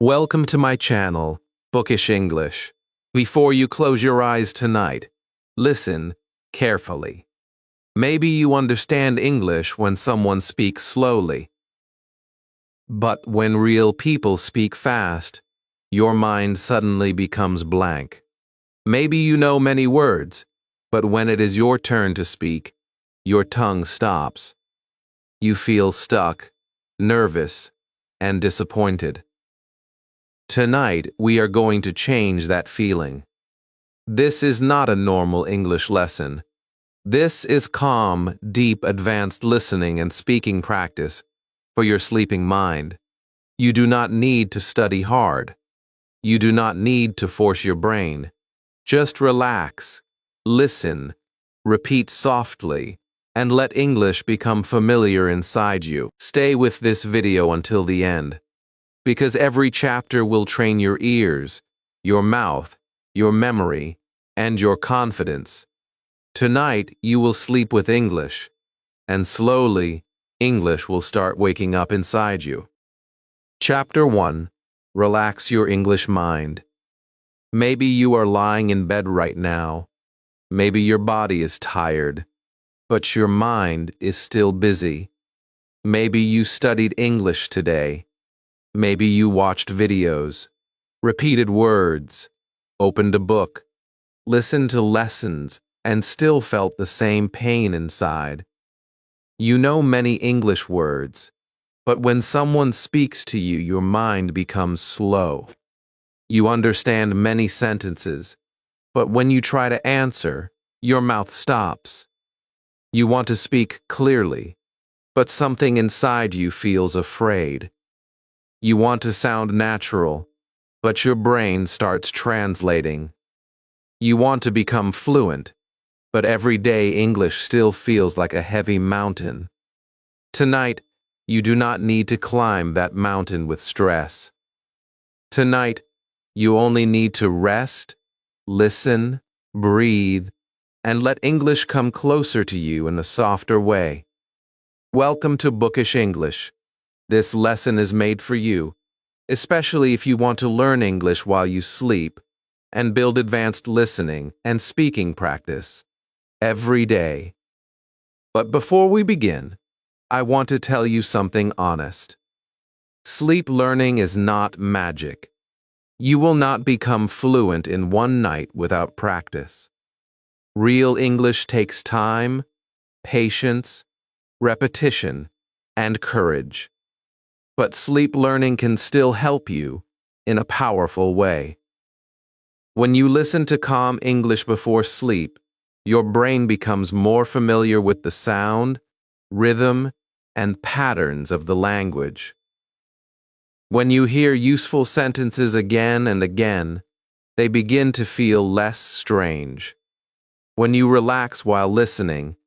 Welcome to my channel, Bookish English. Before you close your eyes tonight, listen carefully. Maybe you understand English when someone speaks slowly. But when real people speak fast, your mind suddenly becomes blank. Maybe you know many words, but when it is your turn to speak, your tongue stops. You feel stuck, nervous, and disappointed. Tonight, we are going to change that feeling. This is not a normal English lesson. This is calm, deep, advanced listening and speaking practice for your sleeping mind. You do not need to study hard. You do not need to force your brain. Just relax, listen, repeat softly, and let English become familiar inside you. Stay with this video until the end, because every chapter will train your ears, your mouth, your memory, and your confidence. Tonight, you will sleep with English, and slowly, English will start waking up inside you. Chapter 1. Relax your English mind. Maybe you are lying in bed right now. Maybe your body is tired, but your mind is still busy. Maybe you studied English today. Maybe you watched videos, repeated words, opened a book, listened to lessons, and still felt the same pain inside. You know many English words, but when someone speaks to you, your mind becomes slow. You understand many sentences, but when you try to answer, your mouth stops. You want to speak clearly, but something inside you feels afraid. You want to sound natural, but your brain starts translating. You want to become fluent, but everyday English still feels like a heavy mountain. Tonight, you do not need to climb that mountain with stress. Tonight, you only need to rest, listen, breathe, and let English come closer to you in a softer way. Welcome to Bookish English. This lesson is made for you, especially if you want to learn English while you sleep and build advanced listening and speaking practice every day. But before we begin, I want to tell you something honest. Sleep learning is not magic. You will not become fluent in one night without practice. Real English takes time, patience, repetition, and courage. But sleep learning can still help you in a powerful way. When you listen to calm English before sleep, your brain becomes more familiar with the sound, rhythm, and patterns of the language. When you hear useful sentences again and again, they begin to feel less strange. When you relax while listening,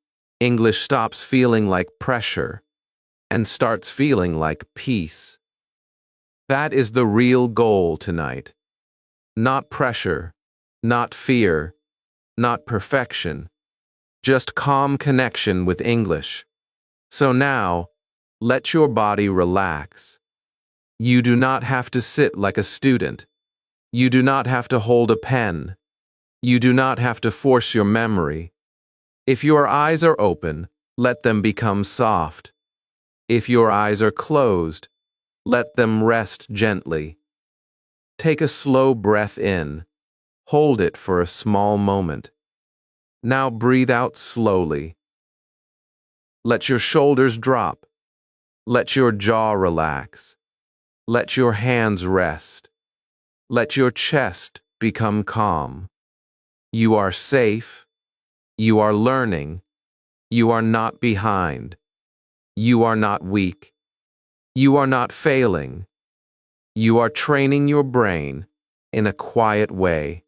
English stops feeling like pressure and starts feeling like peace. That is the real goal tonight. Not pressure, not fear, not perfection, just calm connection with English. So now, let your body relax. You do not have to sit like a student. You do not have to hold a pen. You do not have to force your memory. If your eyes are open, let them become soft. If your eyes are closed, let them rest gently. Take a slow breath in. Hold it for a small moment. Now breathe out slowly. Let your shoulders drop. Let your jaw relax. Let your hands rest. Let your chest become calm. You are safe. You are learning. You are not behind. You are not weak. You are not failing. You are training your brain in a quiet way.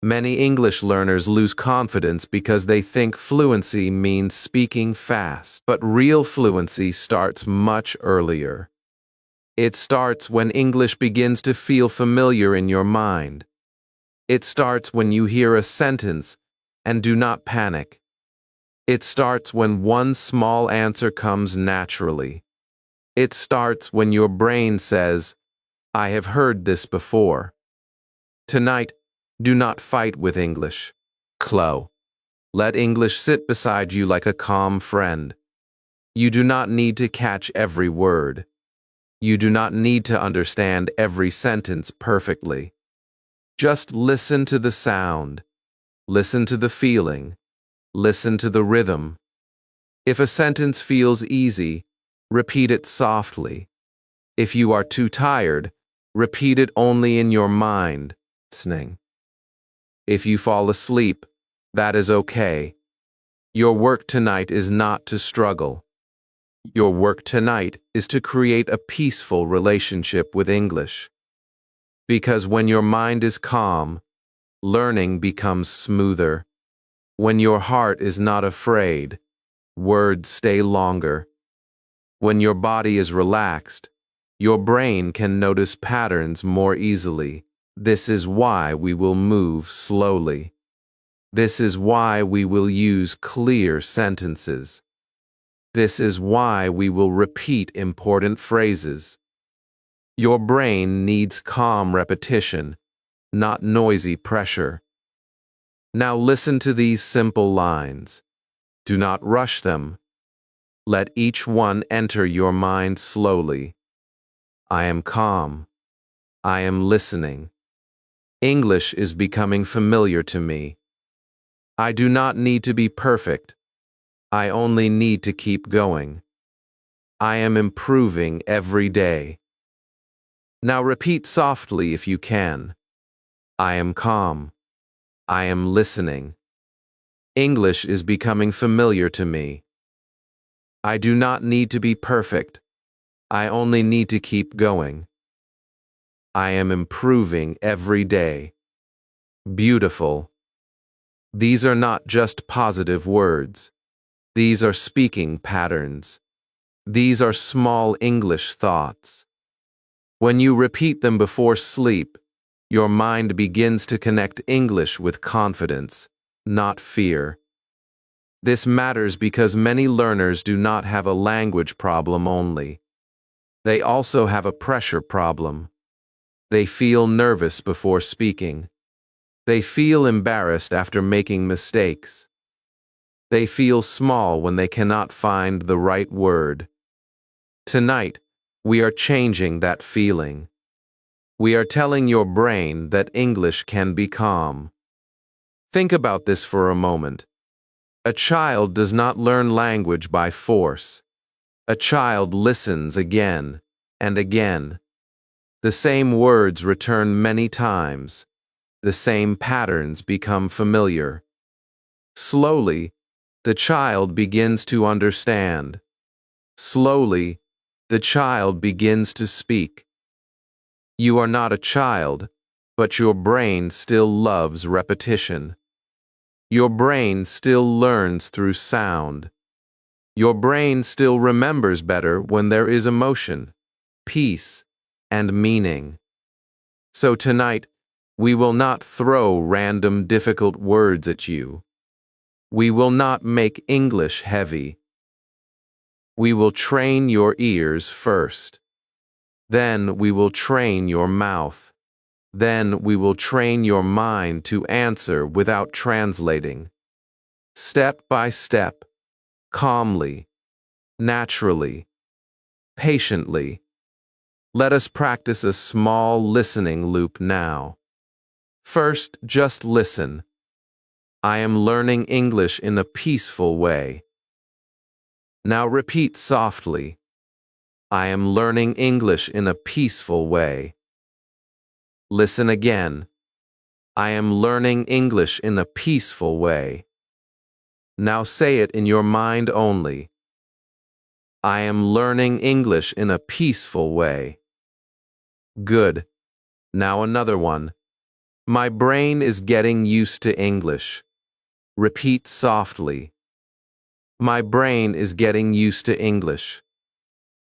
Many English learners lose confidence because they think fluency means speaking fast, but real fluency starts much earlier. It starts when English begins to feel familiar in your mind. It starts when you hear a sentence and do not panic. It starts when one small answer comes naturally. It starts when your brain says, I have heard this before. Tonight, do not fight with English. Chloe. Let English sit beside you like a calm friend. You do not need to catch every word. You do not need to understand every sentence perfectly. Just listen to the sound. Listen to the feeling. Listen to the rhythm. If a sentence feels easy, repeat it softly. If you are too tired, repeat it only in your mind. If you fall asleep, that is okay. Your work tonight is not to struggle. Your work tonight is to create a peaceful relationship with English. Because when your mind is calm, learning becomes smoother. When your heart is not afraid, words stay longer. When your body is relaxed, your brain can notice patterns more easily. This is why we will move slowly. This is why we will use clear sentences. This is why we will repeat important phrases. Your brain needs calm repetition, not noisy pressure. Now listen to these simple lines. Do not rush them. Let each one enter your mind slowly. I am calm. I am listening. English is becoming familiar to me. I do not need to be perfect. I only need to keep going. I am improving every day. Now repeat softly if you can. I am calm. I am listening. English is becoming familiar to me. I do not need to be perfect. I only need to keep going. I am improving every day. Beautiful. These are not just positive words. These are speaking patterns. These are small English thoughts. When you repeat them before sleep, your mind begins to connect English with confidence, not fear. This matters because many learners do not have a language problem only. They also have a pressure problem. They feel nervous before speaking. They feel embarrassed after making mistakes. They feel small when they cannot find the right word. Tonight, we are changing that feeling. We are telling your brain that English can be calm. Think about this for a moment. A child does not learn language by force. A child listens again and again. The same words return many times. The same patterns become familiar. Slowly, the child begins to understand. Slowly, the child begins to speak. You are not a child, but your brain still loves repetition. Your brain still learns through sound. Your brain still remembers better when there is emotion, peace, and meaning. So tonight, we will not throw random difficult words at you. We will not make English heavy. We will train your ears first. Then we will train your mouth. Then we will train your mind to answer without translating. Step by step, calmly, naturally, patiently. Let us practice a small listening loop now. First, just listen. I am learning English in a peaceful way. Now repeat softly. I am learning English in a peaceful way. Listen again. I am learning English in a peaceful way. Now say it in your mind only. I am learning English in a peaceful way. Good. Now another one. My brain is getting used to English. Repeat softly. My brain is getting used to English.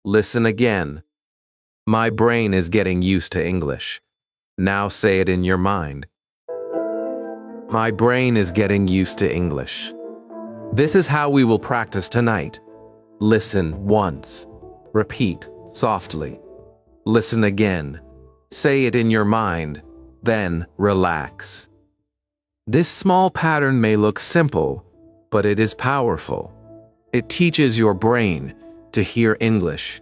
Listen again. My brain is getting used to English. Now say it in your mind. My brain is getting used to English. This is how we will practice tonight. Listen once. Repeat softly. Listen again. Say it in your mind, then relax. This small pattern may look simple, but it is powerful. It teaches your brain to hear English,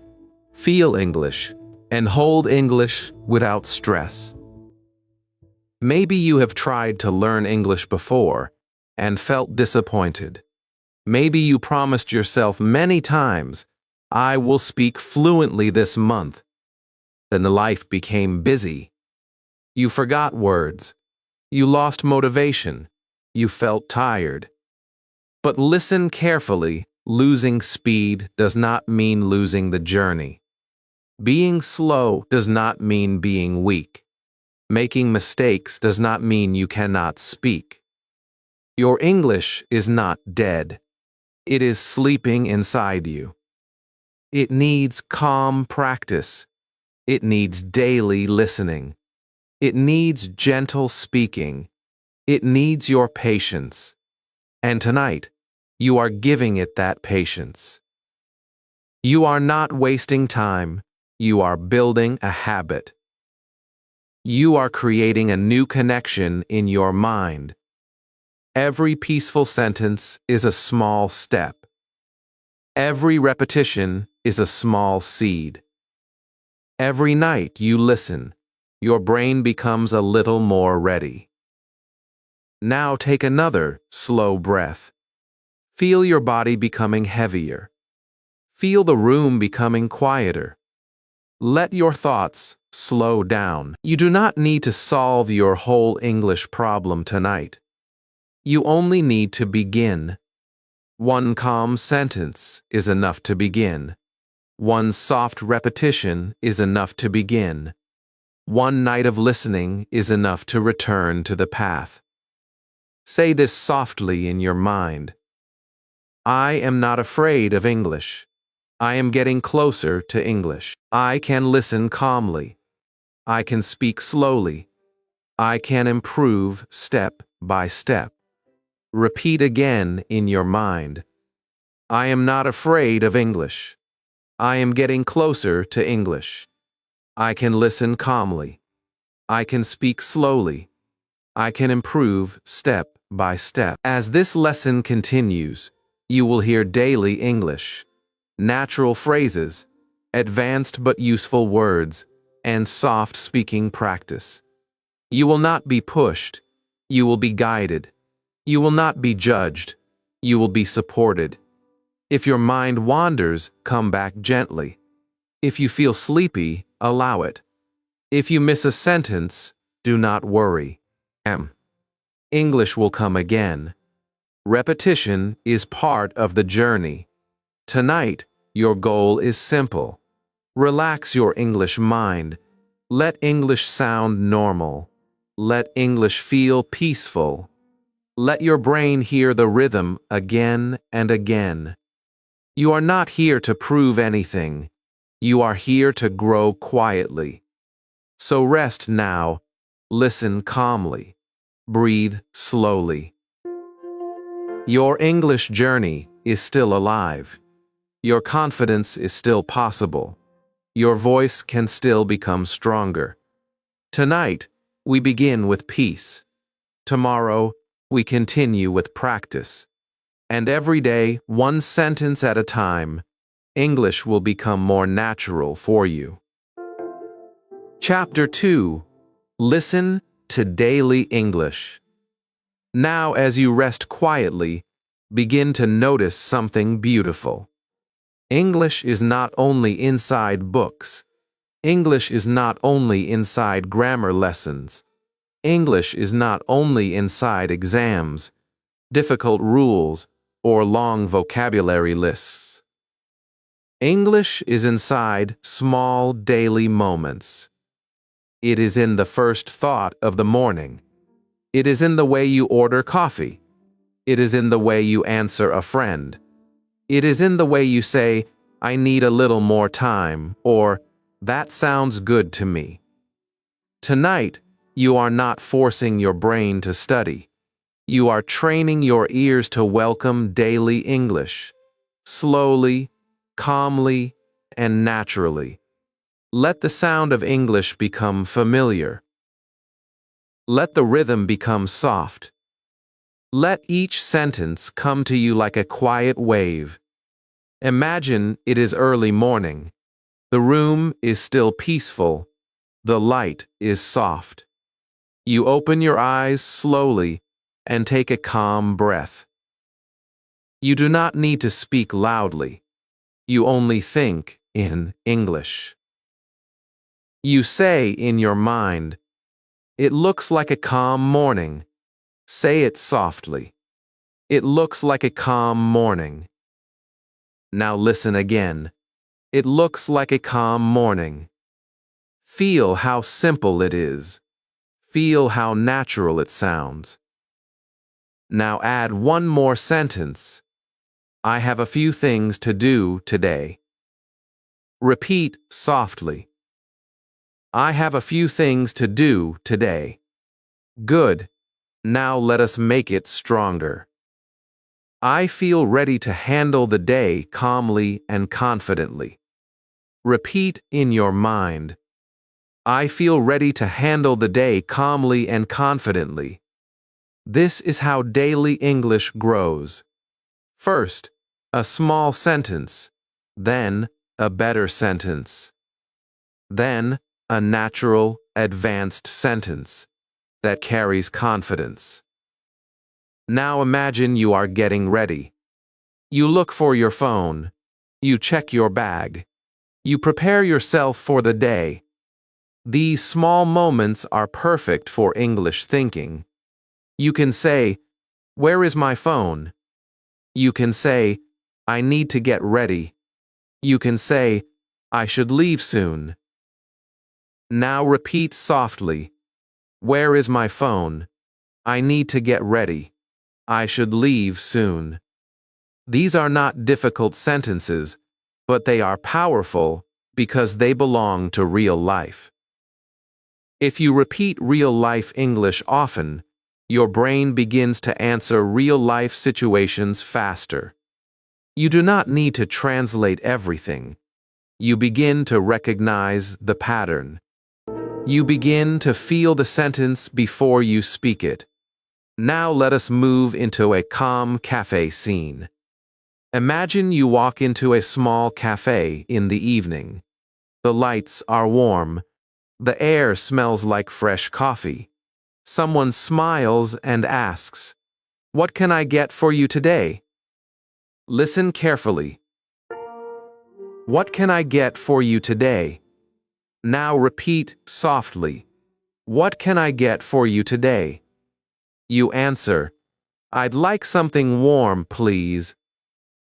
feel English, and hold English without stress. Maybe you have tried to learn English before and felt disappointed. Maybe you promised yourself many times, "I will speak fluently this month." Then the life became busy. You forgot words. You lost motivation. You felt tired. But listen carefully. Losing speed does not mean losing the journey. Being slow does not mean being weak. Making mistakes does not mean you cannot speak. Your English is not dead. It is sleeping inside you. It needs calm practice. It needs daily listening. It needs gentle speaking. It needs your patience. And tonight, you are giving it that patience. You are not wasting time. You are building a habit. You are creating a new connection in your mind. Every peaceful sentence is a small step. Every repetition is a small seed. Every night you listen, your brain becomes a little more ready. Now take another slow breath. Feel your body becoming heavier. Feel the room becoming quieter. Let your thoughts slow down. You do not need to solve your whole English problem tonight. You only need to begin. One calm sentence is enough to begin. One soft repetition is enough to begin. One night of listening is enough to return to the path. Say this softly in your mind. I am not afraid of English. I am getting closer to English. I can listen calmly. I can speak slowly. I can improve step by step. Repeat again in your mind. I am not afraid of English. I am getting closer to English. I can listen calmly. I can speak slowly. I can improve step by step. As this lesson continues, you will hear daily English, natural phrases, advanced but useful words, and soft speaking practice. You will not be pushed. You will be guided. You will not be judged. You will be supported. If your mind wanders, come back gently. If you feel sleepy, allow it. If you miss a sentence, do not worry. English will come again. Repetition is part of the journey. Tonight, your goal is simple. Relax your English mind. Let English sound normal. Let English feel peaceful. Let your brain hear the rhythm again and again. You are not here to prove anything. You are here to grow quietly. So rest now. Listen calmly. Breathe slowly. Your English journey is still alive. Your confidence is still possible. Your voice can still become stronger. Tonight, we begin with peace. Tomorrow, we continue with practice. And every day, one sentence at a time, English will become more natural for you. Chapter 2. Listen to Daily English. Now, as you rest quietly, begin to notice something beautiful. English is not only inside books. English is not only inside grammar lessons. English is not only inside exams, difficult rules, or long vocabulary lists. English is inside small daily moments. It is in the first thought of the morning. It is in the way you order coffee. It is in the way you answer a friend. It is in the way you say, "I need a little more time," or "That sounds good to me." Tonight, you are not forcing your brain to study. You are training your ears to welcome daily English, slowly, calmly, and naturally. Let the sound of English become familiar. Let the rhythm become soft. Let each sentence come to you like a quiet wave. Imagine it is early morning. The room is still peaceful. The light is soft. You open your eyes slowly and take a calm breath. You do not need to speak loudly. You only think in English. You say in your mind, "It looks like a calm morning." Say it softly. It looks like a calm morning. Now listen again. It looks like a calm morning. Feel how simple it is. Feel how natural it sounds. Now add one more sentence. I have a few things to do today. Repeat softly. I have a few things to do today. Good. Now let us make it stronger. I feel ready to handle the day calmly and confidently. Repeat in your mind. I feel ready to handle the day calmly and confidently. This is how daily English grows. First, a small sentence, then a better sentence, then a natural, advanced sentence that carries confidence. Now imagine you are getting ready. You look for your phone. You check your bag. You prepare yourself for the day. These small moments are perfect for English thinking. You can say, "Where is my phone?" You can say, "I need to get ready." You can say, "I should leave soon." Now repeat softly, "Where is my phone? I need to get ready. I should leave soon." These are not difficult sentences, but they are powerful because they belong to real life. If you repeat real-life English often, your brain begins to answer real-life situations faster. You do not need to translate everything. You begin to recognize the pattern. You begin to feel the sentence before you speak it. Now let us move into a calm cafe scene. Imagine you walk into a small cafe in the evening. The lights are warm. The air smells like fresh coffee. Someone smiles and asks, "What can I get for you today?" Listen carefully. What can I get for you today? Now repeat softly. What can I get for you today? You answer, "I'd like something warm, please."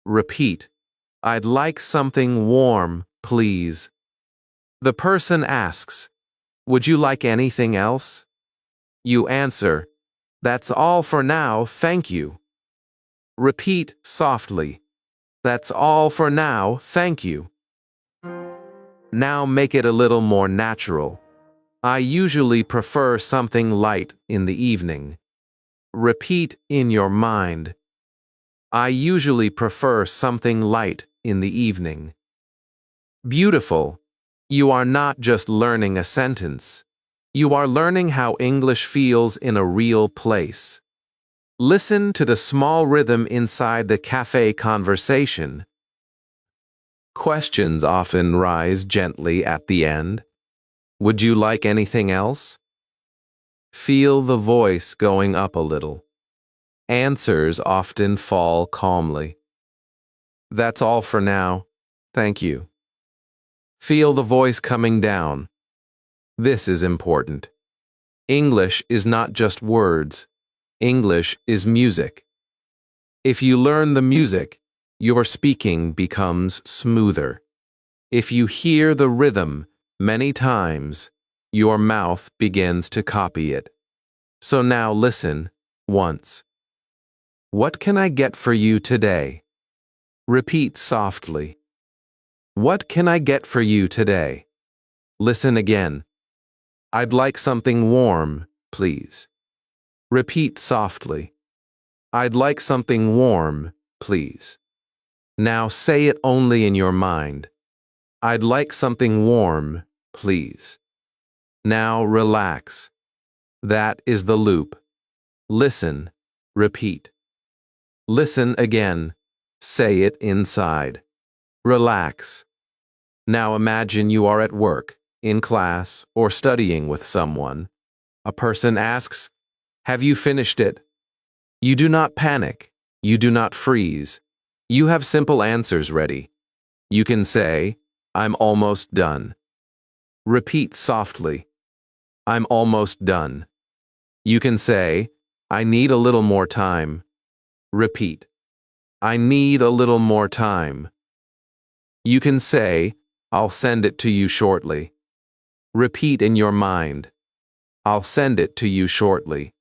Repeat, "I'd like something warm, please." The person asks, "Would you like anything else?" You answer, "That's all for now, thank you." Repeat softly, "That's all for now, thank you." Now make it a little more natural. I usually prefer something light in the evening. Repeat in your mind. I usually prefer something light in the evening. Beautiful. You are not just learning a sentence. You are learning how English feels in a real place. Listen to the small rhythm inside the cafe conversation. Questions often rise gently at the end. Would you like anything else? Feel the voice going up a little. Answers often fall calmly. That's all for now. Thank you. Feel the voice coming down. This is important. English is not just words. English is music. If you learn the music, your speaking becomes smoother. If you hear the rhythm many times, your mouth begins to copy it. So now listen once. What can I get for you today? Repeat softly. What can I get for you today? Listen again. I'd like something warm, please. Repeat softly. I'd like something warm, please. Now say it only in your mind. I'd like something warm, please. Now relax. That is the loop. Listen. Repeat. Listen again. Say it inside. Relax. Now imagine you are at work, in class, or studying with someone. A person asks, "Have you finished it?" You do not panic. You do not freeze. You have simple answers ready. You can say, "I'm almost done." Repeat softly, "I'm almost done." You can say, "I need a little more time." Repeat, "I need a little more time." You can say, "I'll send it to you shortly." Repeat in your mind, "I'll send it to you shortly."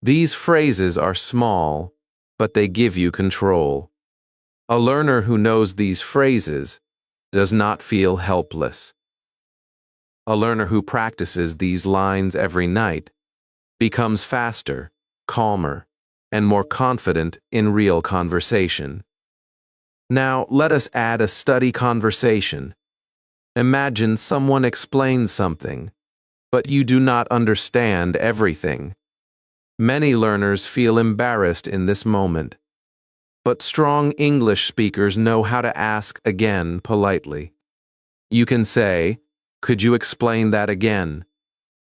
These phrases are small, but they give you control. A learner who knows these phrases does not feel helpless. A learner who practices these lines every night becomes faster, calmer, and more confident in real conversation. Now, let us add a study conversation. Imagine someone explains something, but you do not understand everything. Many learners feel embarrassed in this moment, but strong English speakers know how to ask again politely. You can say, "Could you explain that again?"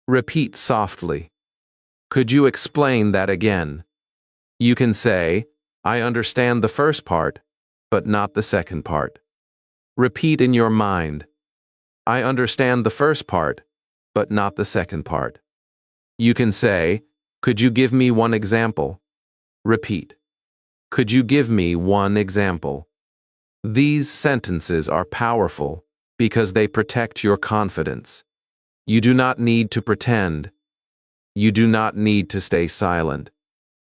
Repeat softly, "Could you explain that again?" You can say, "I understand the first part, but not the second part." Repeat in your mind, "I understand the first part, but not the second part." You can say, "Could you give me one example?" Repeat, "Could you give me one example?" These sentences are powerful because they protect your confidence. You do not need to pretend. You do not need to stay silent.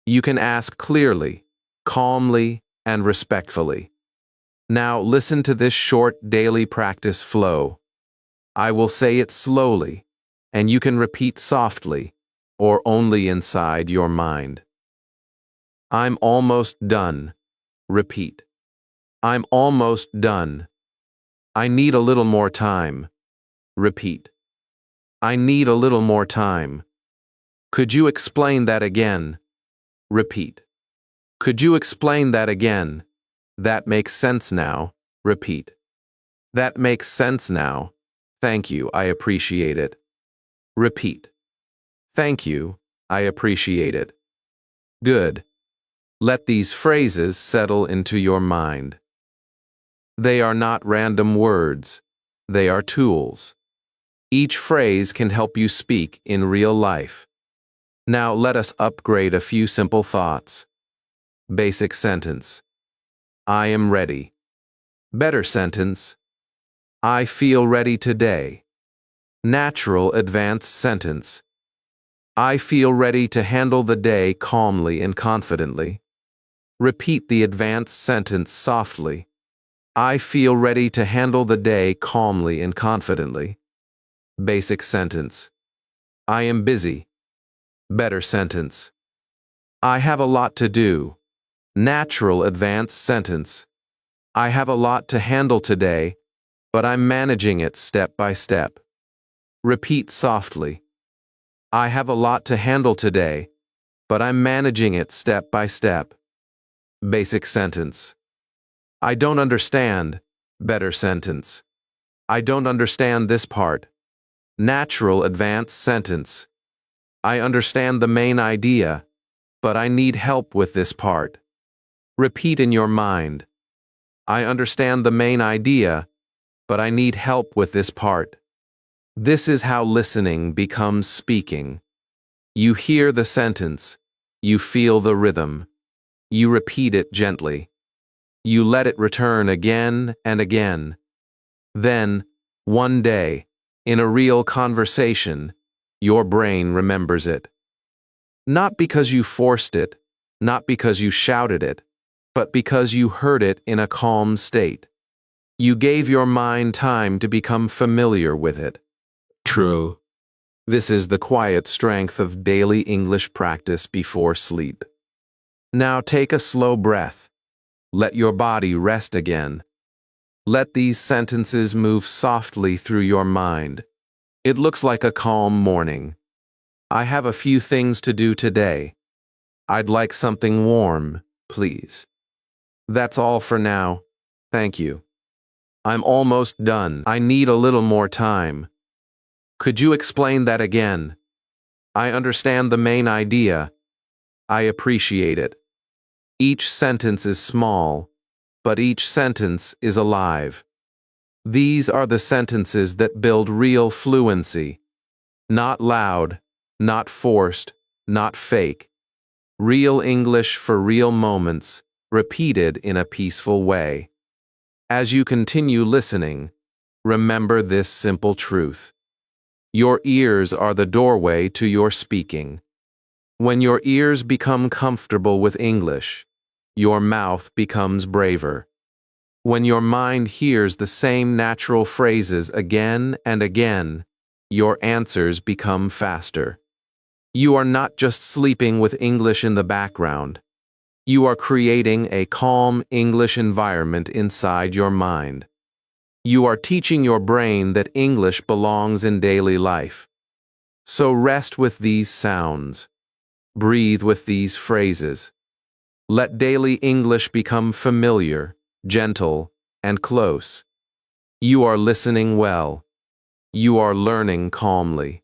You can ask clearly, calmly, and respectfully. Now listen to this short daily practice flow. I will say it slowly, and you can repeat softly or only inside your mind. I'm almost done. Repeat. I'm almost done. I need a little more time. Repeat. I need a little more time. Could you explain that again? Repeat. Could you explain that again? That makes sense now. Repeat. That makes sense now. Thank you, I appreciate it. Repeat. Thank you, I appreciate it. Good. Let these phrases settle into your mind. They are not random words. They are tools. Each phrase can help you speak in real life. Now let us upgrade a few simple thoughts. Basic sentence. I am ready. Better sentence. I feel ready today. Natural advanced sentence. I feel ready to handle the day calmly and confidently. Repeat the advanced sentence softly. I feel ready to handle the day calmly and confidently. Basic sentence. I am busy. Better sentence. I have a lot to do. Natural advanced sentence. I have a lot to handle today, but I'm managing it step by step. Repeat softly. I have a lot to handle today, but I'm managing it step by step. Basic sentence. I don't understand. Better sentence. I don't understand this part. Natural advanced sentence. I understand the main idea, but I need help with this part. Repeat in your mind. I understand the main idea, but I need help with this part. This is how listening becomes speaking. You hear the sentence. You feel the rhythm. You repeat it gently. You let it return again and again. Then, one day, in a real conversation, your brain remembers it. Not because you forced it, not because you shouted it, but because you heard it in a calm state. You gave your mind time to become familiar with it. True. This is the quiet strength of daily English practice before sleep. Now take a slow breath. Let your body rest again. Let these sentences move softly through your mind, It looks like a calm morning. I have a few things to do today. I'd like something warm, please. That's all for now. Thank you. I'm almost done. I need a little more time. Could you explain that again? I understand the main idea. I appreciate it. Each sentence is small, but each sentence is alive. These are the sentences that build real fluency. Not loud, not forced, not fake. Real English for real moments, repeated in a peaceful way. As you continue listening, remember this simple truth. Your ears are the doorway to your speaking. When your ears become comfortable with English, your mouth becomes braver. When your mind hears the same natural phrases again and again, your answers become faster. You are not just sleeping with English in the background. You are creating a calm English environment inside your mind. You are teaching your brain that English belongs in daily life. So rest with these sounds. Breathe with these phrases. Let daily English become familiar, gentle, and close. You are listening well. You are learning calmly.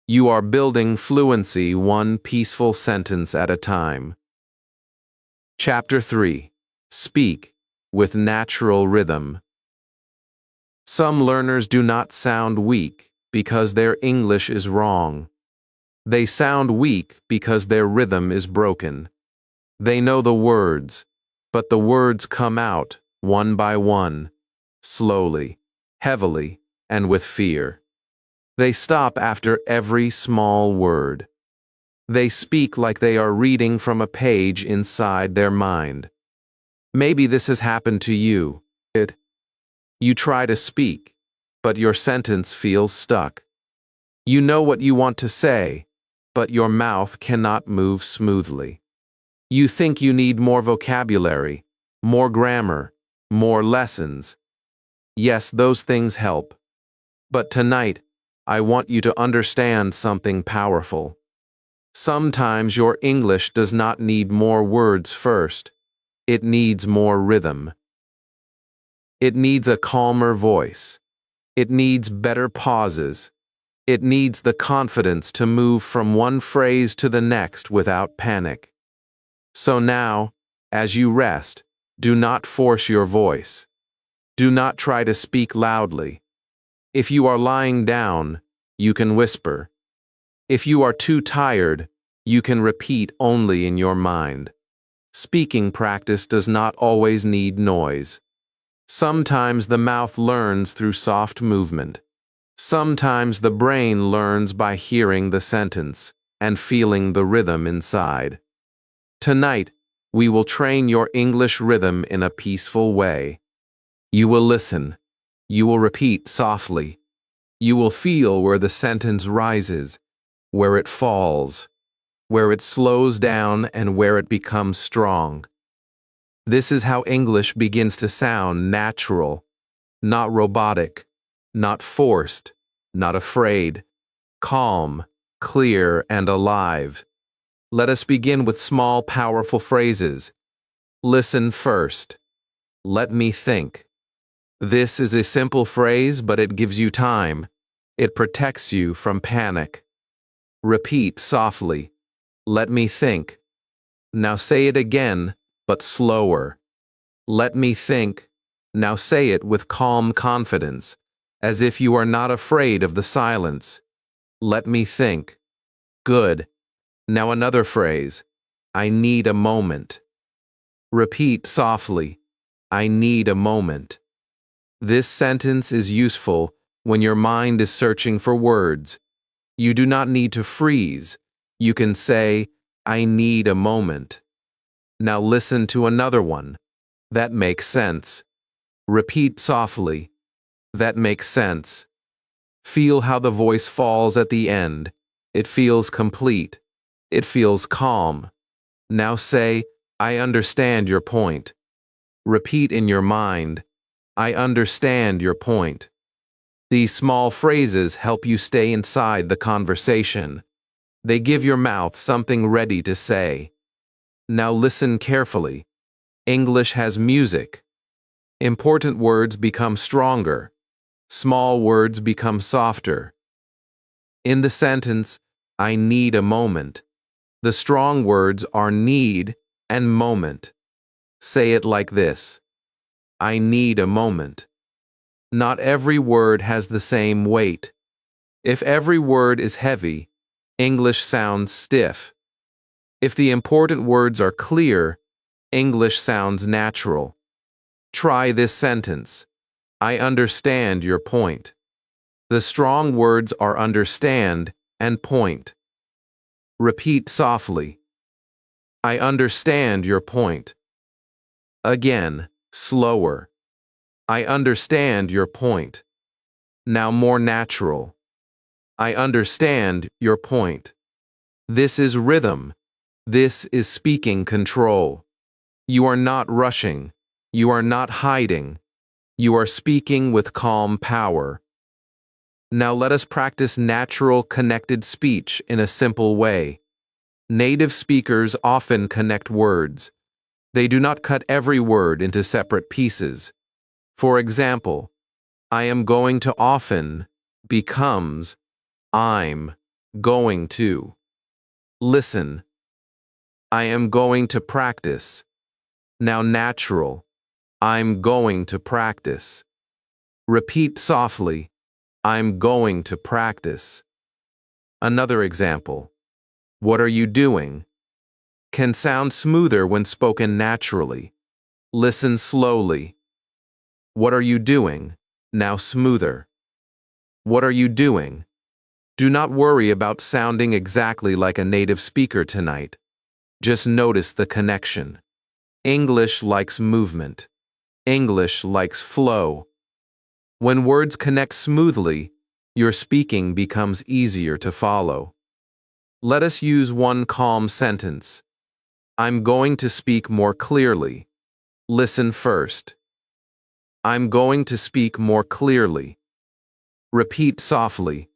You are building fluency one peaceful sentence at a time. Chapter 3. Speak with natural rhythm. Some learners do not sound weak because their English is wrong. They sound weak because their rhythm is broken. They know the words, but the words come out one by one, slowly, heavily, and with fear. They stop after every small word. They speak like they are reading from a page inside their mind. Maybe this has happened to you. You try to speak, but your sentence feels stuck. You know what you want to say, but your mouth cannot move smoothly. You think you need more vocabulary, more grammar, more lessons. Yes, those things help. But tonight, I want you to understand something powerful. Sometimes your English does not need more words first. It needs more rhythm. It needs a calmer voice. It needs better pauses. It needs the confidence to move from one phrase to the next without panic. So now, as you rest, do not force your voice. Do not try to speak loudly. If you are lying down, you can whisper. If you are too tired, you can repeat only in your mind. Speaking practice does not always need noise. Sometimes the mouth learns through soft movement. Sometimes the brain learns by hearing the sentence and feeling the rhythm inside. Tonight, we will train your English rhythm in a peaceful way. You will listen. You will repeat softly. You will feel where the sentence rises, where it falls, where it slows down, and where it becomes strong. This is how English begins to sound natural, not robotic, not forced, not afraid, calm, clear, and alive. Let us begin with small, powerful phrases. Listen first. Let me think. This is a simple phrase, but it gives you time. It protects you from panic. Repeat softly. Let me think. Now say it again, but slower. Let me think. Now say it with calm confidence, as if you are not afraid of the silence. Let me think. Good. Now another phrase. I need a moment. Repeat softly. I need a moment. This sentence is useful when your mind is searching for words. You do not need to freeze. You can say, I need a moment. Now listen to another one. That makes sense. Repeat softly. That makes sense. Feel how the voice falls at the end. It feels complete. It feels calm. Now say, I understand your point. Repeat in your mind, I understand your point. These small phrases help you stay inside the conversation. They give your mouth something ready to say. Now listen carefully. English has music. Important words become stronger. Small words become softer. In the sentence, I need a moment, the strong words are need and moment. Say it like this: I need a moment. Not every word has the same weight. If every word is heavy, English sounds stiff. If the important words are clear, English sounds natural. Try this sentence: I understand your point. The strong words are understand and point. Repeat softly. I understand your point. Again, slower. I understand your point. Now more natural. I understand your point. This is rhythm. This is speaking control. You are not rushing. You are not hiding. You are speaking with calm power. Now let us practice natural, connected speech in a simple way. Native speakers often connect words. They do not cut every word into separate pieces. For example, I am going to often becomes I'm going to. Listen. I am going to practice. Now natural. I'm going to practice. Repeat softly. I'm going to practice. Another example. What are you doing? Can sound smoother when spoken naturally. Listen slowly. What are you doing? Now smoother. What are you doing? Do not worry about sounding exactly like a native speaker tonight. Just notice the connection. English likes movement. English likes flow. When words connect smoothly, your speaking becomes easier to follow. Let us use one calm sentence. I'm going to speak more clearly. Listen first. I'm going to speak more clearly. Repeat softly.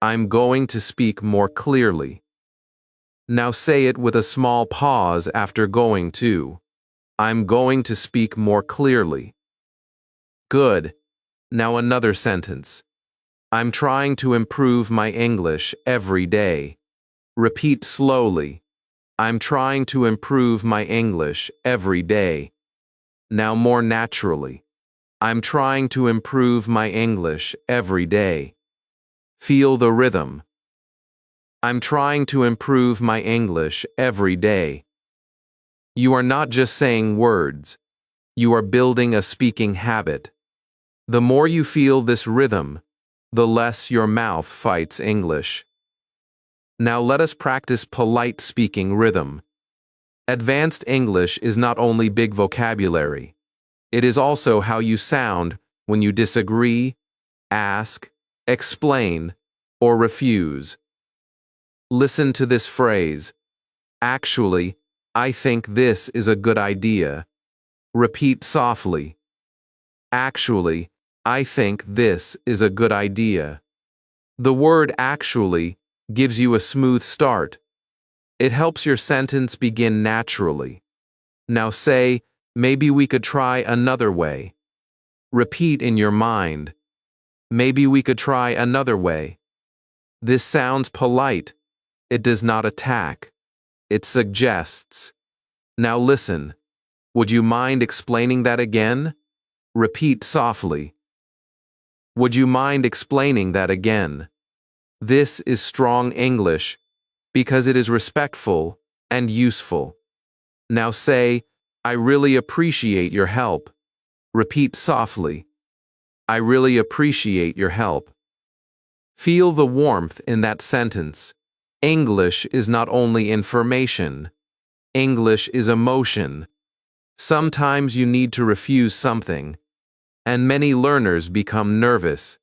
I'm going to speak more clearly. Now say it with a small pause after going to. I'm going to speak more clearly. Good. Now another sentence. I'm trying to improve my English every day. Repeat slowly. I'm trying to improve my English every day. Now more naturally. I'm trying to improve my English every day. Feel the rhythm. I'm trying to improve my English every day. You are not just saying words. You are building a speaking habit. The more you feel this rhythm, the less your mouth fights English. Now let us practice polite speaking rhythm. Advanced English is not only big vocabulary. It is also how you sound when you disagree, ask, explain, or refuse. Listen to this phrase. Actually, I think this is a good idea. Repeat softly. Actually, I think this is a good idea. The word actually gives you a smooth start. It helps your sentence begin naturally. Now say, maybe we could try another way. Repeat in your mind. Maybe we could try another way. This sounds polite. It does not attack. It suggests. Now listen. Would you mind explaining that again? Repeat softly. Would you mind explaining that again? This is strong English because it is respectful and useful. Now say, I really appreciate your help. Repeat softly. I really appreciate your help. Feel the warmth in that sentence. English is not only information. English is emotion. Sometimes you need to refuse something, and many learners become nervous.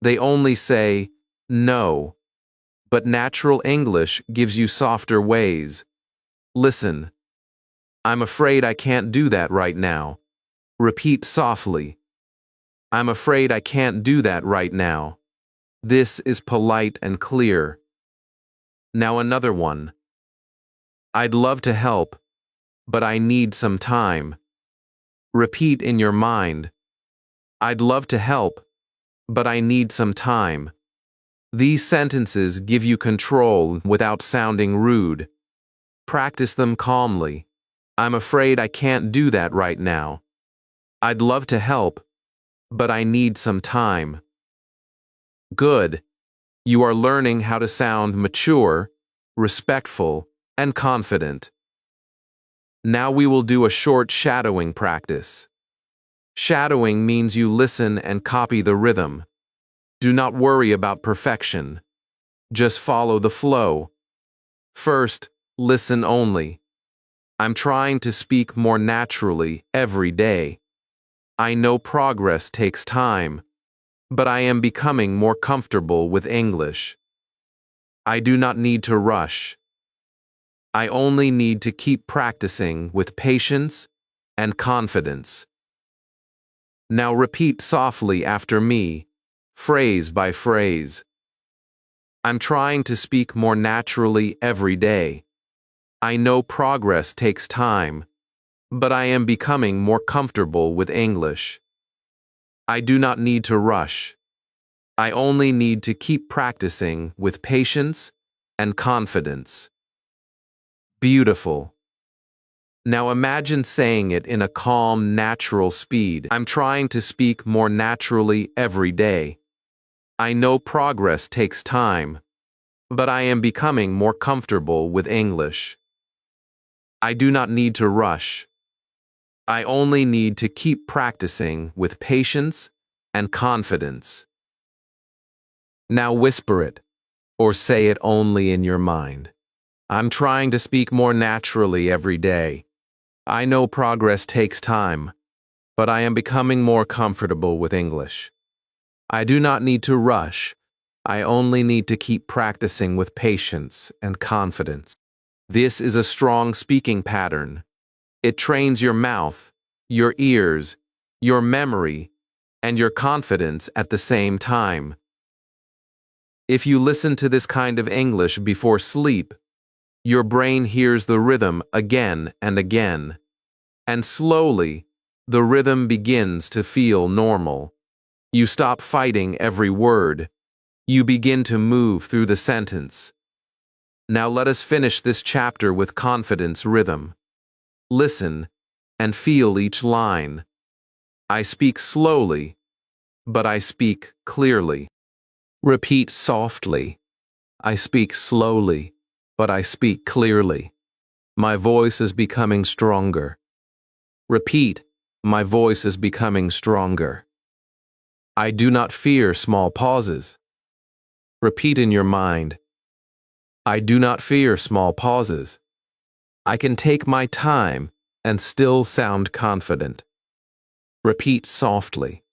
They only say, no. But natural English gives you softer ways. Listen. I'm afraid I can't do that right now. Repeat softly. I'm afraid I can't do that right now. This is polite and clear. Now another one. I'd love to help, but I need some time. Repeat in your mind. I'd love to help, but I need some time. These sentences give you control without sounding rude. Practice them calmly. I'm afraid I can't do that right now. I'd love to help, but I need some time. Good. You are learning how to sound mature, respectful, and confident. Now we will do a short shadowing practice. Shadowing means you listen and copy the rhythm. Do not worry about perfection. Just follow the flow. First, listen only. I'm trying to speak more naturally every day. I know progress takes time, but I am becoming more comfortable with English. I do not need to rush. I only need to keep practicing with patience and confidence. Now repeat softly after me, phrase by phrase. I'm trying to speak more naturally every day. I know progress takes time, but I am becoming more comfortable with English. I do not need to rush. I only need to keep practicing with patience and confidence. Beautiful. Now imagine saying it in a calm, natural speed. I'm trying to speak more naturally every day. I know progress takes time, but I am becoming more comfortable with English. I do not need to rush. I only need to keep practicing with patience and confidence. Now whisper it, or say it only in your mind. I'm trying to speak more naturally every day. I know progress takes time, but I am becoming more comfortable with English. I do not need to rush. I only need to keep practicing with patience and confidence. This is a strong speaking pattern. It trains your mouth, your ears, your memory, and your confidence at the same time. If you listen to this kind of English before sleep, your brain hears the rhythm again and again, and slowly, the rhythm begins to feel normal. You stop fighting every word. You begin to move through the sentence. Now let us finish this chapter with confidence rhythm. Listen and feel each line. I speak slowly, but I speak clearly. Repeat softly. I speak slowly, but I speak clearly. My voice is becoming stronger. Repeat, my voice is becoming stronger. I do not fear small pauses. Repeat in your mind. I do not fear small pauses. I can take my time and still sound confident. Repeat softly.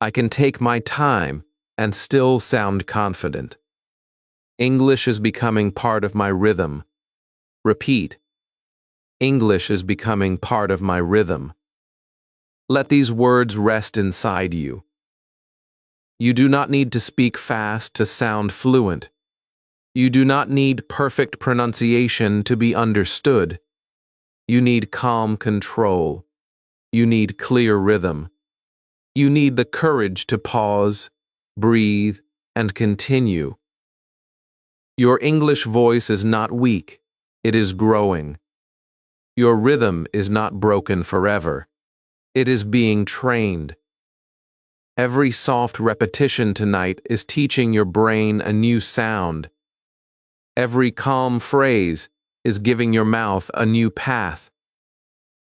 I can take my time and still sound confident. English is becoming part of my rhythm. Repeat. English is becoming part of my rhythm. Let these words rest inside you. You do not need to speak fast to sound fluent. You do not need perfect pronunciation to be understood. You need calm control. You need clear rhythm. You need the courage to pause, breathe, and continue. Your English voice is not weak. It is growing. Your rhythm is not broken forever. It is being trained. Every soft repetition tonight is teaching your brain a new sound. Every calm phrase is giving your mouth a new path.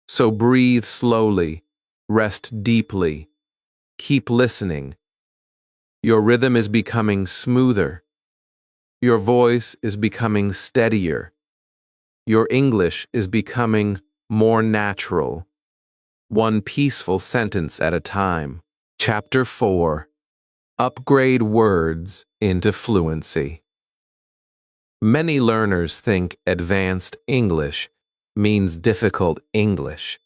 So breathe slowly, rest deeply, keep listening. Your rhythm is becoming smoother. Your voice is becoming steadier. Your English is becoming more natural. One peaceful sentence at a time. Chapter 4. Upgrade words into fluency. Many learners think advanced English means difficult English.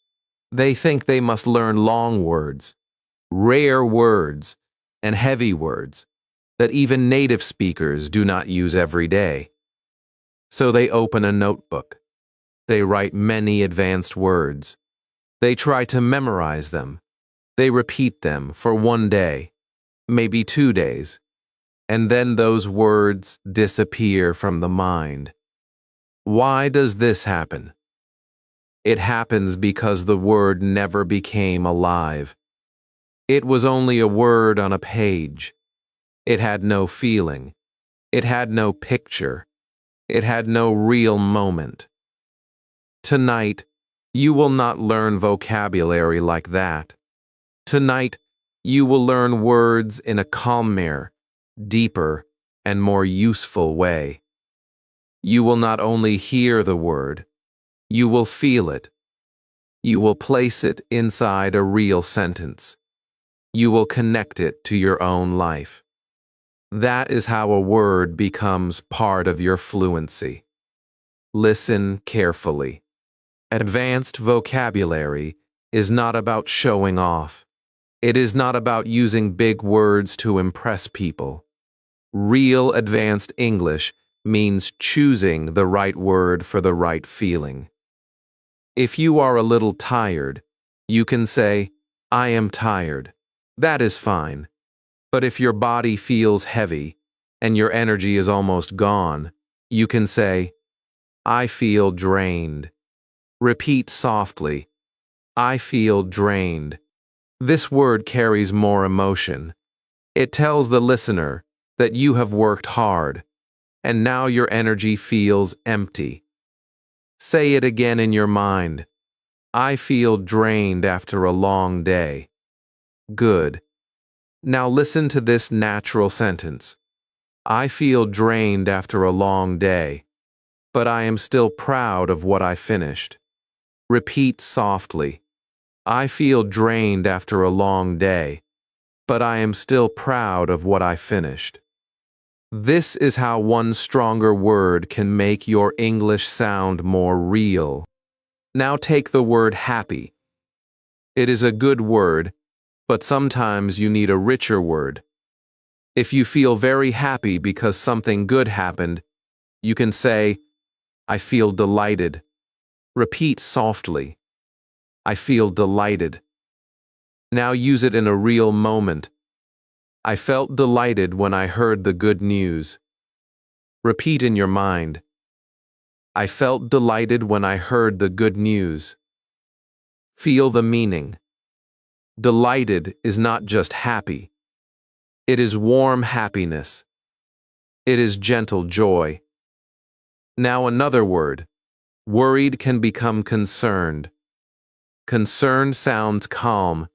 They think they must learn long words, rare words, and heavy words that even native speakers do not use every day. So they open a notebook. They write many advanced words. They try to memorize them. They repeat them for 1 day, maybe 2 days, and then those words disappear from the mind. Why does this happen? It happens because the word never became alive. It was only a word on a page. It had no feeling. It had no picture. It had no real moment. Tonight, you will not learn vocabulary like that. Tonight, you will learn words in a calmer, deeper, and more useful way. You will not only hear the word, you will feel it. You will place it inside a real sentence. You will connect it to your own life. That is how a word becomes part of your fluency. Listen carefully. Advanced vocabulary is not about showing off. It is not about using big words to impress people. Real advanced English means choosing the right word for the right feeling. If you are a little tired, you can say, "I am tired." That is fine. But if your body feels heavy and your energy is almost gone, you can say, "I feel drained." Repeat softly, "I feel drained." This word carries more emotion. It tells the listener that you have worked hard, and now your energy feels empty. Say it again in your mind. "I feel drained after a long day." Good. Now listen to this natural sentence. I feel drained after a long day, but I am still proud of what I finished. Repeat softly. I feel drained after a long day, but I am still proud of what I finished. This is how one stronger word can make your English sound more real. Now take the word happy. It is a good word, but sometimes you need a richer word. If you feel very happy because something good happened, you can say, "I feel delighted." Repeat softly. I feel delighted. Now use it in a real moment. I felt delighted when I heard the good news. Repeat in your mind. I felt delighted when I heard the good news. Feel the meaning. Delighted is not just happy. It is warm happiness. It is gentle joy. Now another word. Worried can become concerned. Concerned sounds calm,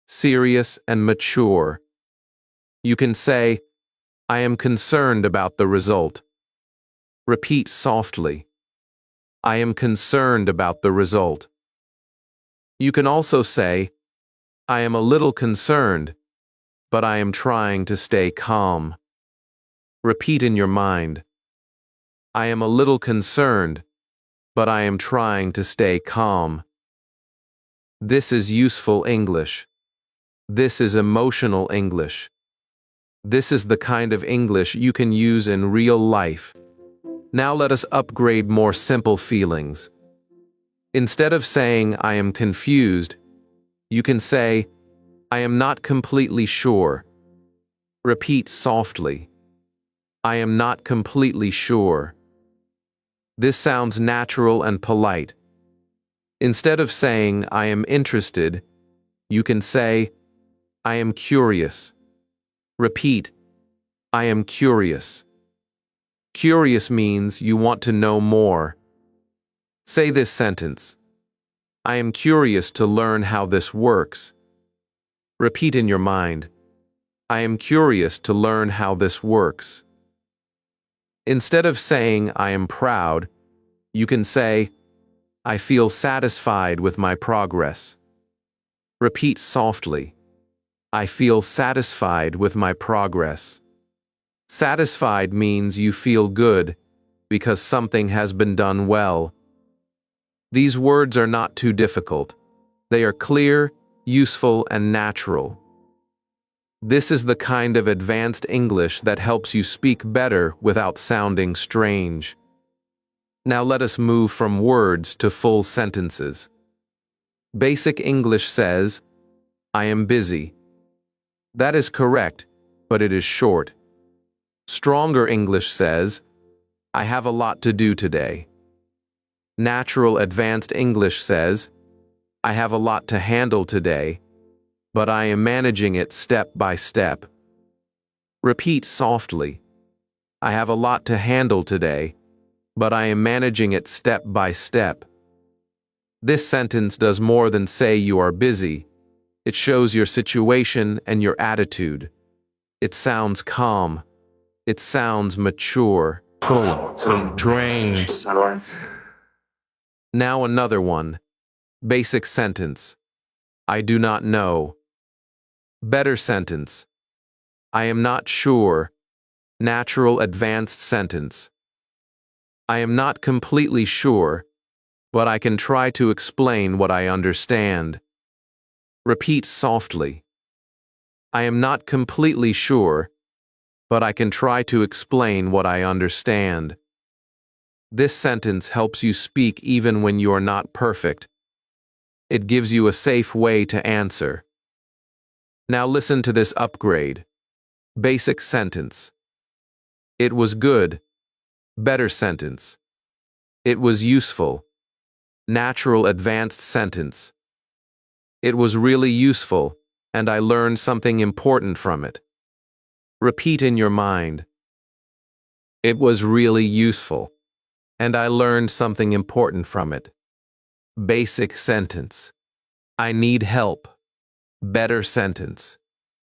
serious, and mature. You can say, "I am concerned about the result." Repeat softly. I am concerned about the result. You can also say, "I am a little concerned, but I am trying to stay calm." Repeat in your mind. I am a little concerned, but I am trying to stay calm. This is useful English. This is emotional English. This is the kind of English you can use in real life. Now let us upgrade more simple feelings. Instead of saying, "I am confused," you can say, "I am not completely sure." Repeat softly. I am not completely sure. This sounds natural and polite. Instead of saying, "I am interested," you can say, "I am curious." Repeat, I am curious. Curious means you want to know more. Say this sentence. I am curious to learn how this works. Repeat in your mind. I am curious to learn how this works. Instead of saying, I am proud, you can say, I feel satisfied with my progress. Repeat softly. I feel satisfied with my progress. Satisfied means you feel good because something has been done well. These words are not too difficult. They are clear, useful, and natural. This is the kind of advanced English that helps you speak better without sounding strange. Now let us move from words to full sentences. Basic English says, I am busy. That is correct, but it is short. Stronger English says, I have a lot to do today. Natural Advanced English says, I have a lot to handle today, but I am managing it step by step. Repeat softly. I have a lot to handle today, but I am managing it step by step. This sentence does more than say you are busy. It shows your situation and your attitude. It sounds calm. It sounds mature. Drains. Now another one. Basic sentence. I do not know. Better sentence. I am not sure. Natural advanced sentence. I am not completely sure, but I can try to explain what I understand. Repeat softly. I am not completely sure, but I can try to explain what I understand. This sentence helps you speak even when you are not perfect. It gives you a safe way to answer. Now listen to this upgrade. Basic sentence. It was good. Better sentence. It was useful. Natural advanced sentence. It was really useful, and I learned something important from it. Repeat in your mind. It was really useful, and I learned something important from it. Basic sentence. I need help. Better sentence.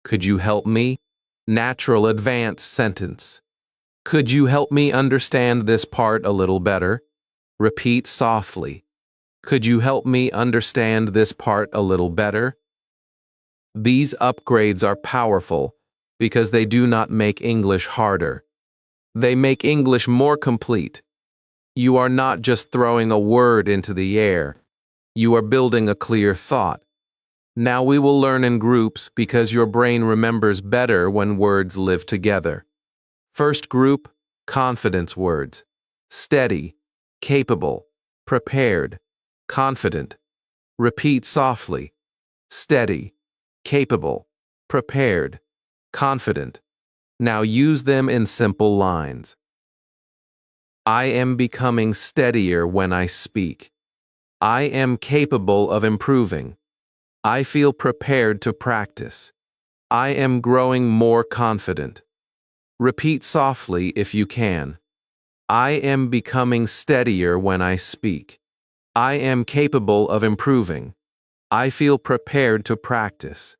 Could you help me? Natural advanced sentence. Could you help me understand this part a little better? Repeat softly. Could you help me understand this part a little better? These upgrades are powerful because they do not make English harder. They make English more complete. You are not just throwing a word into the air. You are building a clear thought. Now we will learn in groups because your brain remembers better when words live together. First group, confidence words. Steady, capable, prepared, confident. Repeat softly. Steady, capable, prepared, confident. Now use them in simple lines. I am becoming steadier when I speak. I am capable of improving. I feel prepared to practice. I am growing more confident. Repeat softly if you can. I am becoming steadier when I speak. I am capable of improving. I feel prepared to practice.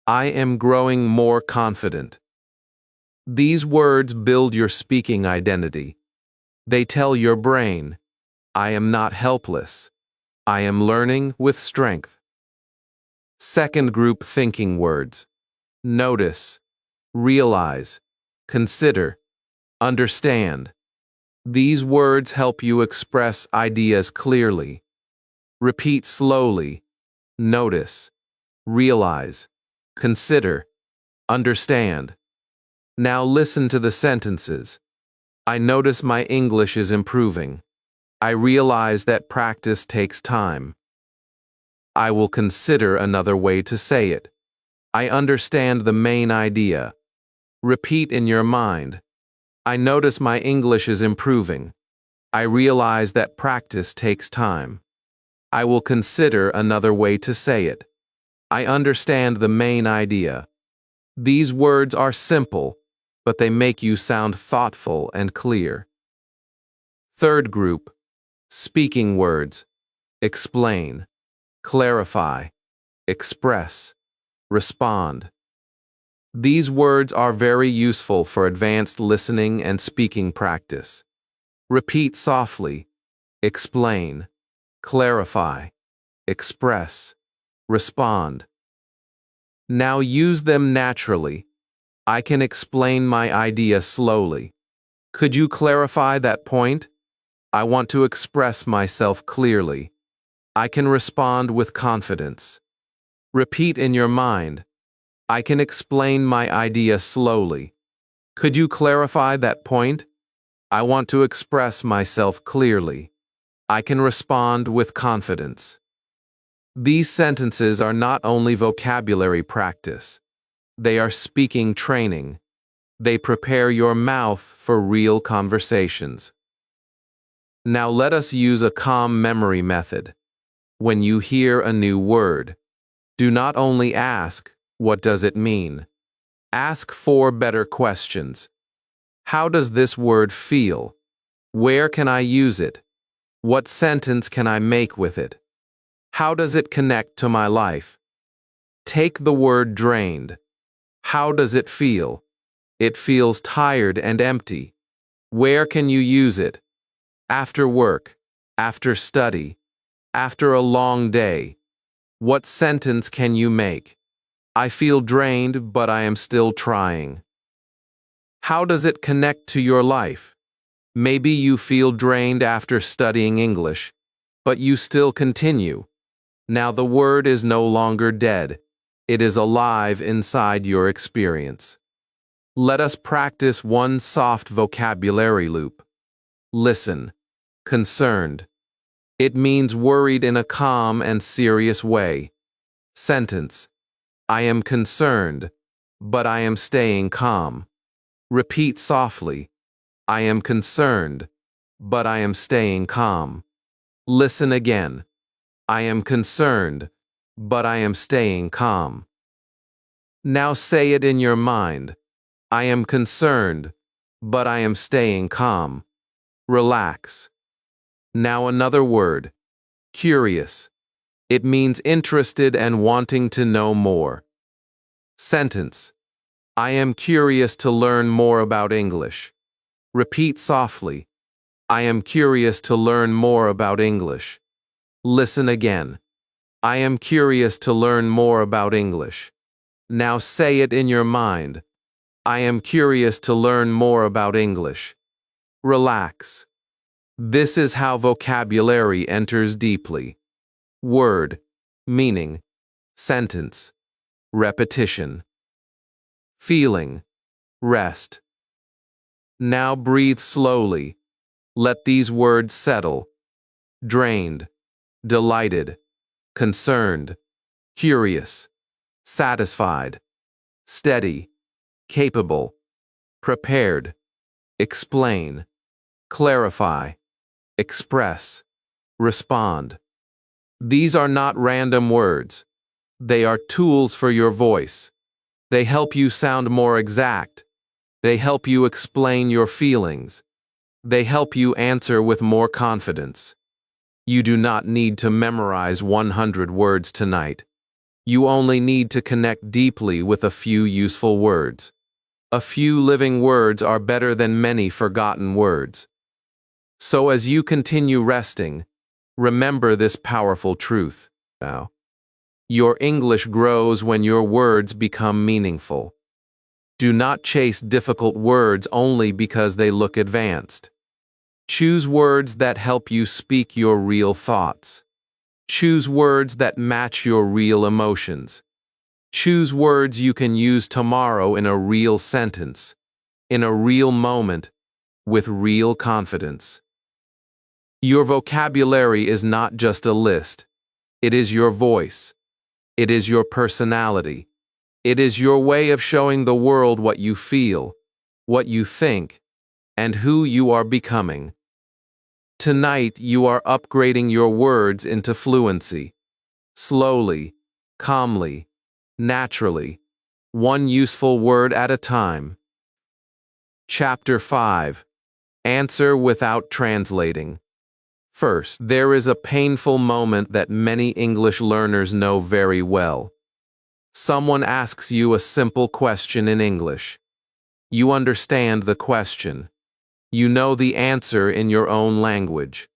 I am growing more confident. These words build your speaking identity. They tell your brain, I am not helpless. I am learning with strength. Second group thinking words. Notice, realize, consider, understand. These words help you express ideas clearly. Repeat slowly. Notice, realize, consider, understand. Now listen to the sentences. I notice my English is improving. I realize that practice takes time. I will consider another way to say it. I understand the main idea. Repeat in your mind. I notice my English is improving. I realize that practice takes time. I will consider another way to say it. I understand the main idea. These words are simple, but they make you sound thoughtful and clear. Third group, speaking words. Explain, clarify, express, respond. These words are very useful for advanced listening and speaking practice. Repeat softly. Explain, clarify, express, respond. Now use them naturally. I can explain my idea slowly. Could you clarify that point? I want to express myself clearly. I can respond with confidence. Repeat in your mind. I can explain my idea slowly. Could you clarify that point? I want to express myself clearly. I can respond with confidence. These sentences are not only vocabulary practice. They are speaking training. They prepare your mouth for real conversations. Now let us use a calm memory method. When you hear a new word, do not only ask, "What does it mean?" Ask four better questions. How does this word feel? Where can I use it? What sentence can I make with it? How does it connect to my life? Take the word drained. How does it feel? It feels tired and empty. Where can you use it? After work, after study, after a long day. What sentence can you make? I feel drained, but I am still trying. How does it connect to your life? Maybe you feel drained after studying English, but you still continue. Now the word is no longer dead. It is alive inside your experience. Let us practice one soft vocabulary loop. Listen. Concerned. It means worried in a calm and serious way. Sentence. I am concerned, but I am staying calm. Repeat softly. I am concerned, but I am staying calm. Listen again. I am concerned, but I am staying calm. Now say it in your mind. I am concerned, but I am staying calm. Relax. Now another word. Curious. It means interested and wanting to know more. Sentence. I am curious to learn more about English. Repeat softly. I am curious to learn more about English. Listen again. I am curious to learn more about English. Now say it in your mind. I am curious to learn more about English. Relax. This is how vocabulary enters deeply. Word, meaning, sentence, repetition, feeling, rest. Now breathe slowly. Let these words settle. Drained, delighted, concerned, curious, satisfied, steady, capable, prepared, explain, clarify, express, respond. These are not random words. They are tools for your voice. They help you sound more exact. They help you explain your feelings. They help you answer with more confidence. You do not need to memorize 100 words tonight. You only need to connect deeply with a few useful words. A few living words are better than many forgotten words. So as you continue resting, remember this powerful truth. Now, your English grows when your words become meaningful. Do not chase difficult words only because they look advanced. Choose words that help you speak your real thoughts. Choose words that match your real emotions. Choose words you can use tomorrow in a real sentence, in a real moment, with real confidence. Your vocabulary is not just a list. It is your voice. It is your personality. It is your way of showing the world what you feel, what you think, and who you are becoming. Tonight you are upgrading your words into fluency. Slowly, calmly, naturally, one useful word at a time. Chapter 5. Answer without translating. First, there is a painful moment that many English learners know very well. Someone asks you a simple question in English. You understand the question. You know the answer in your own language.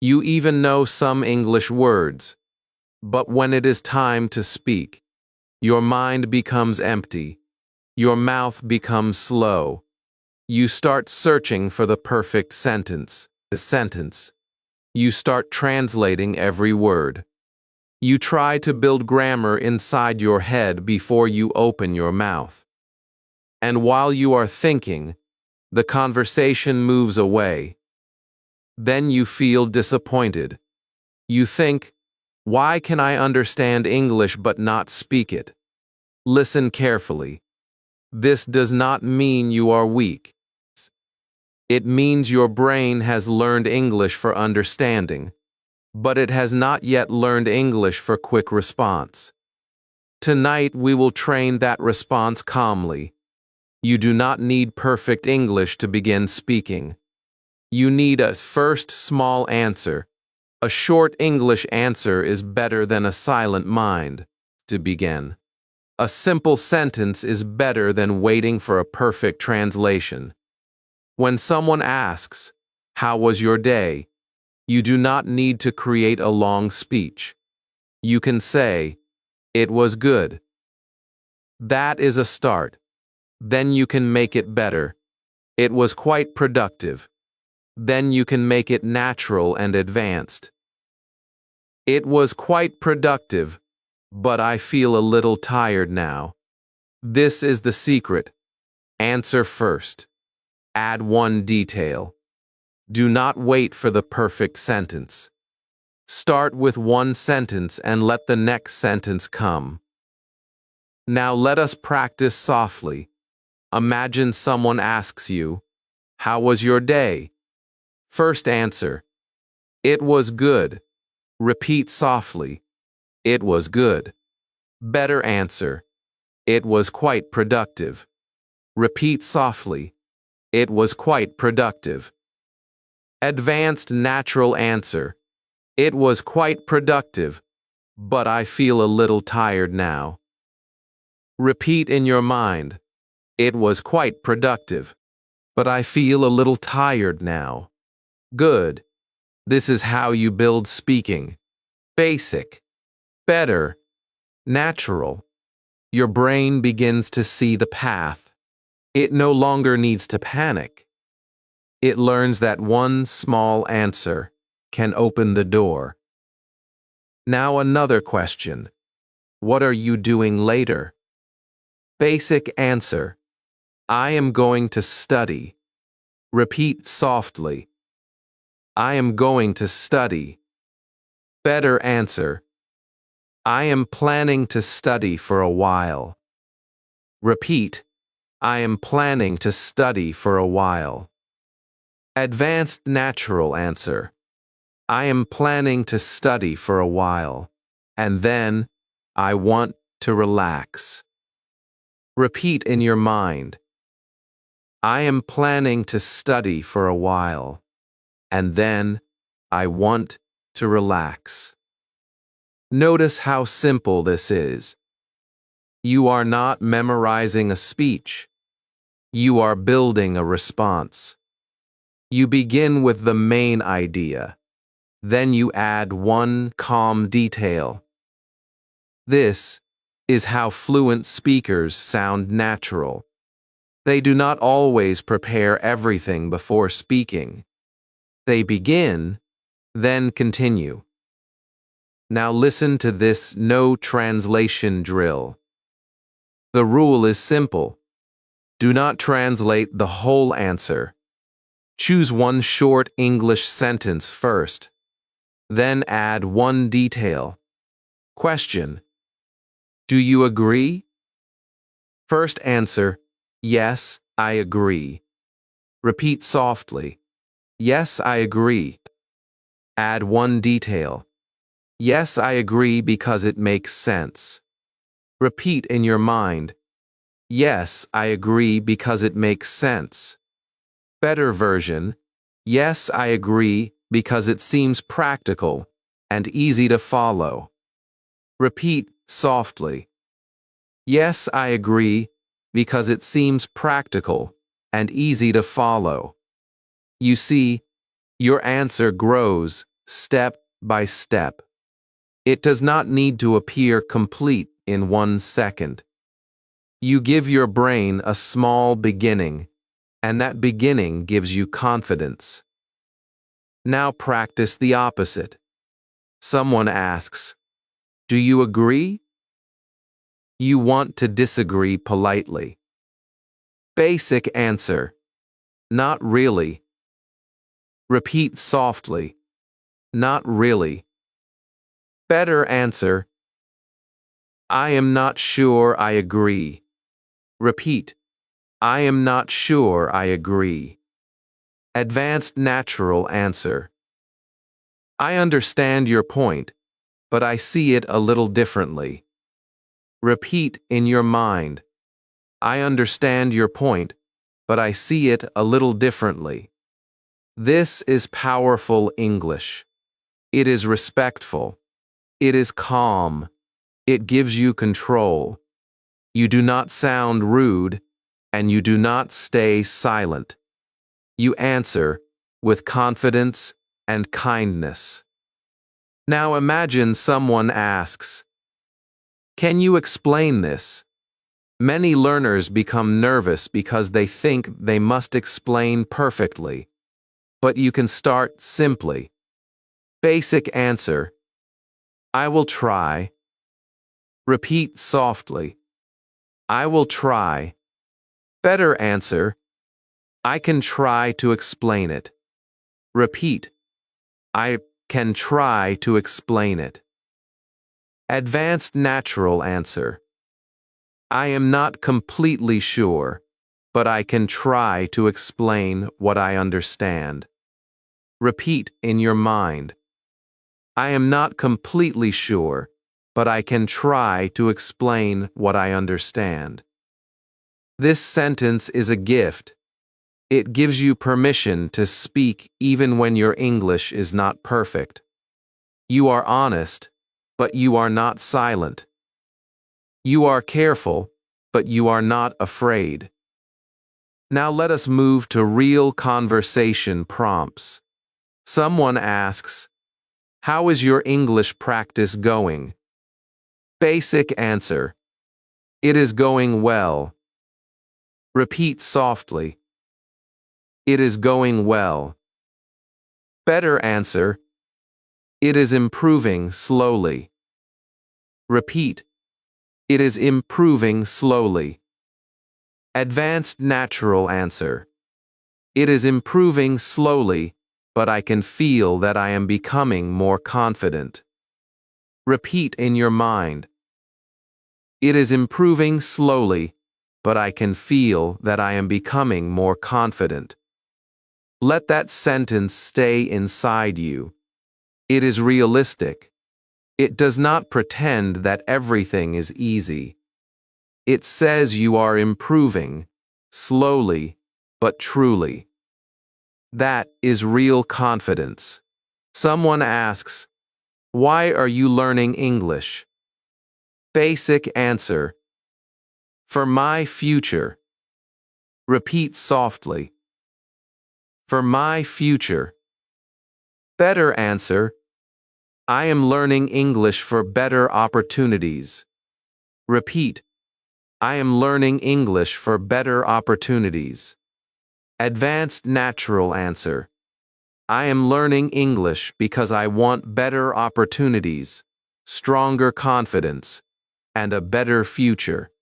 You even know some English words. But when it is time to speak, your mind becomes empty. Your mouth becomes slow. You start searching for the perfect sentence, the sentence. You start translating every word. You try to build grammar inside your head before you open your mouth. And while you are thinking, the conversation moves away. Then you feel disappointed. You think, why can I understand English but not speak it? Listen carefully. This does not mean you are weak. It means your brain has learned English for understanding, but it has not yet learned English for quick response. Tonight we will train that response calmly. You do not need perfect English to begin speaking. You need a first small answer. A short English answer is better than a silent mind to begin. A simple sentence is better than waiting for a perfect translation. When someone asks, "How was your day?" you do not need to create a long speech. You can say, "It was good." That is a start. Then you can make it better. "It was quite productive." Then you can make it natural and advanced. "It was quite productive, but I feel a little tired now." This is the secret. Answer first. Add one detail. Do not wait for the perfect sentence. Start with one sentence and let the next sentence come. Now let us practice softly. Imagine someone asks you, "How was your day?" First answer, "It was good." Repeat softly, "It was good." Better answer, "It was quite productive." Repeat softly, "It was quite productive." Advanced natural answer, "It was quite productive, but I feel a little tired now." Repeat in your mind, "It was quite productive, but I feel a little tired now." Good. This is how you build speaking. Basic. Better. Natural. Your brain begins to see the path. It no longer needs to panic. It learns that one small answer can open the door. Now another question. What are you doing later? Basic answer. I am going to study. Repeat softly. I am going to study. Better answer. I am planning to study for a while. Repeat. I am planning to study for a while. Advanced natural answer. I am planning to study for a while. And then, I want to relax. Repeat in your mind. I am planning to study for a while. And then, I want to relax. Notice how simple this is. You are not memorizing a speech. You are building a response. You begin with the main idea. Then you add one calm detail. This is how fluent speakers sound natural. They do not always prepare everything before speaking. They begin, then continue. Now listen to this no translation drill. The rule is simple. Do not translate the whole answer. Choose one short English sentence first. Then add one detail. Question. Do you agree? First answer, yes, I agree. Repeat softly. Yes, I agree. Add one detail. Yes, I agree because it makes sense. Repeat in your mind. Yes, I agree because it makes sense. Better version. Yes, I agree because it seems practical and easy to follow. Repeat softly. Yes, I agree because it seems practical and easy to follow. You see, your answer grows step by step. It does not need to appear complete in 1 second. You give your brain a small beginning, and that beginning gives you confidence. Now practice the opposite. Someone asks, Do you agree? You want to disagree politely. Basic answer. Not really. Repeat softly. Not really. Better answer. I am not sure I agree. Repeat. I am not sure I agree. Advanced natural answer. I understand your point, but I see it a little differently. Repeat in your mind. I understand your point, but I see it a little differently. This is powerful English. It is respectful. It is calm. It gives you control. You do not sound rude, and you do not stay silent. You answer with confidence and kindness. Now imagine someone asks, "Can you explain this?" Many learners become nervous because they think they must explain perfectly. But you can start simply. Basic answer. I will try. Repeat softly. I will try. Better answer. I can try to explain it. Repeat. I can try to explain it. Advanced natural answer. I am not completely sure, but I can try to explain what I understand. Repeat in your mind. I am not completely sure, but I can try to explain what I understand. This sentence is a gift. It gives you permission to speak even when your English is not perfect. You are honest, but you are not silent. You are careful, but you are not afraid. Now let us move to real conversation prompts. Someone asks, "How is your English practice going?" Basic answer. It is going well. Repeat softly. It is going well. Better answer. It is improving slowly. Repeat. It is improving slowly. Advanced natural answer. It is improving slowly, but I can feel that I am becoming more confident. Repeat in your mind. It is improving slowly, but I can feel that I am becoming more confident. Let that sentence stay inside you. It is realistic. It does not pretend that everything is easy. It says you are improving, slowly, but truly. That is real confidence. Someone asks, "Why are you learning English?" Basic answer. For my future. Repeat softly. For my future. Better answer. I am learning English for better opportunities. Repeat. I am learning English for better opportunities. Advanced natural answer. I am learning English because I want better opportunities, stronger confidence, and a better future.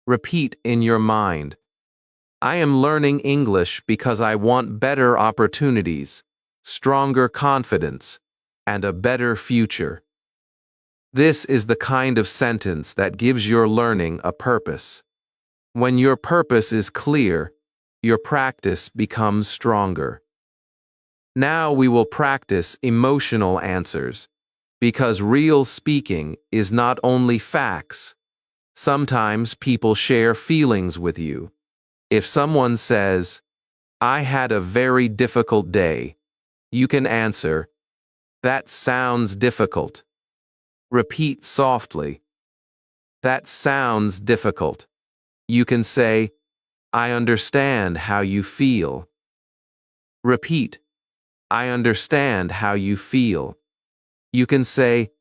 Repeat in your mind. I am learning English because I want better opportunities, stronger confidence, and a better future. This is the kind of sentence that gives your learning a purpose. When your purpose is clear, your practice becomes stronger. Now we will practice emotional answers, because real speaking is not only facts. Sometimes people share feelings with you. If someone says, "I had a very difficult day," you can answer, "That sounds difficult." Repeat softly. That sounds difficult. You can say, "I understand how you feel." Repeat, "I understand how you feel." You can say,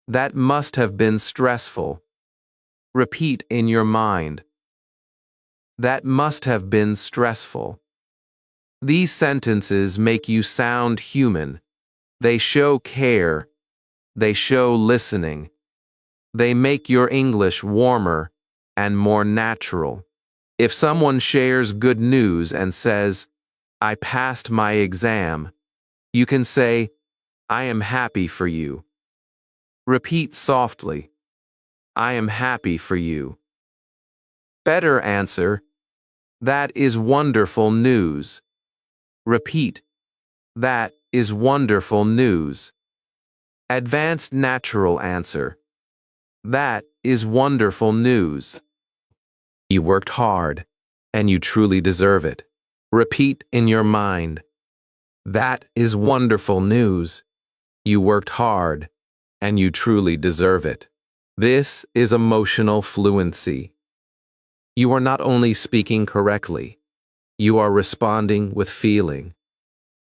"That must have been stressful." Repeat in your mind. That must have been stressful. These sentences make you sound human. They show care. They show listening. They make your English warmer and more natural. If someone shares good news and says, "I passed my exam," you can say, "I am happy for you." Repeat softly, "I am happy for you." Better answer, "That is wonderful news." Repeat, "That is wonderful news." Advanced natural answer, "That is wonderful news." You worked hard, and you truly deserve it. Repeat in your mind, "That is wonderful news." You worked hard, and you truly deserve it. This is emotional fluency. You are not only speaking correctly, you are responding with feeling.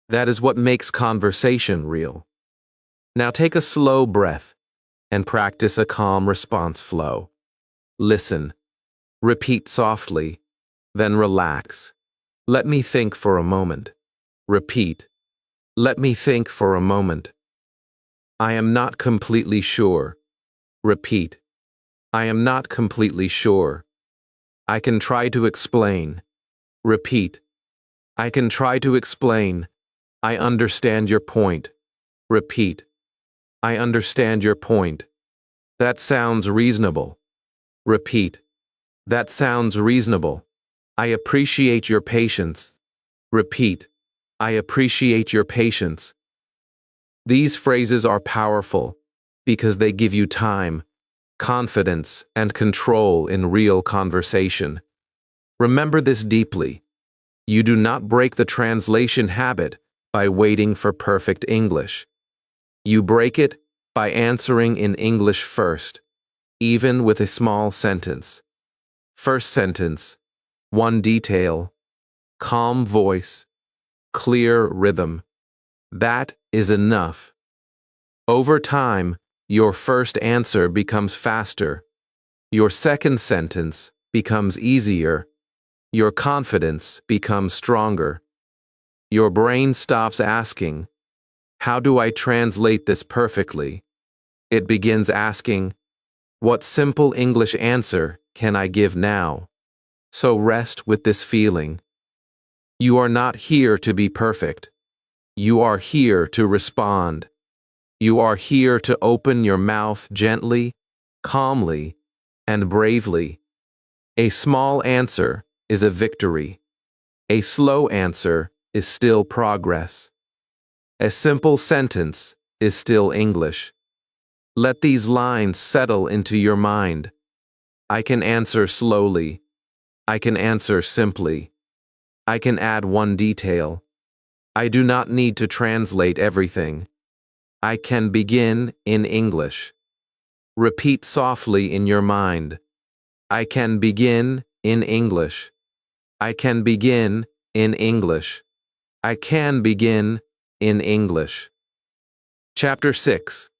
That is what makes conversation real. Now take a slow breath and practice a calm response flow. Listen, repeat softly, then relax. Let me think for a moment. Repeat, let me think for a moment. I am not completely sure. Repeat, I am not completely sure. I can try to explain. Repeat, I can try to explain. I understand your point. Repeat, I understand your point. That sounds reasonable. Repeat, that sounds reasonable. I appreciate your patience. Repeat, I appreciate your patience. These phrases are powerful because they give you time, confidence, and control in real conversation. Remember this deeply. You do not break the translation habit by waiting for perfect English. You break it by answering in English first, even with a small sentence. First sentence, one detail, calm voice, clear rhythm. That is enough. Over time, your first answer becomes faster. Your second sentence becomes easier. Your confidence becomes stronger. Your brain stops asking, "How do I translate this perfectly?" It begins asking, "What simple English answer can I give now?" So rest with this feeling. You are not here to be perfect. You are here to respond. You are here to open your mouth gently, calmly, and bravely. A small answer is a victory. A slow answer is still progress. A simple sentence is still English. Let these lines settle into your mind. I can answer slowly. I can answer simply. I can add one detail. I do not need to translate everything. I can begin in English. Repeat softly in your mind. I can begin in English. I can begin in English. I can begin in English. Chapter 6.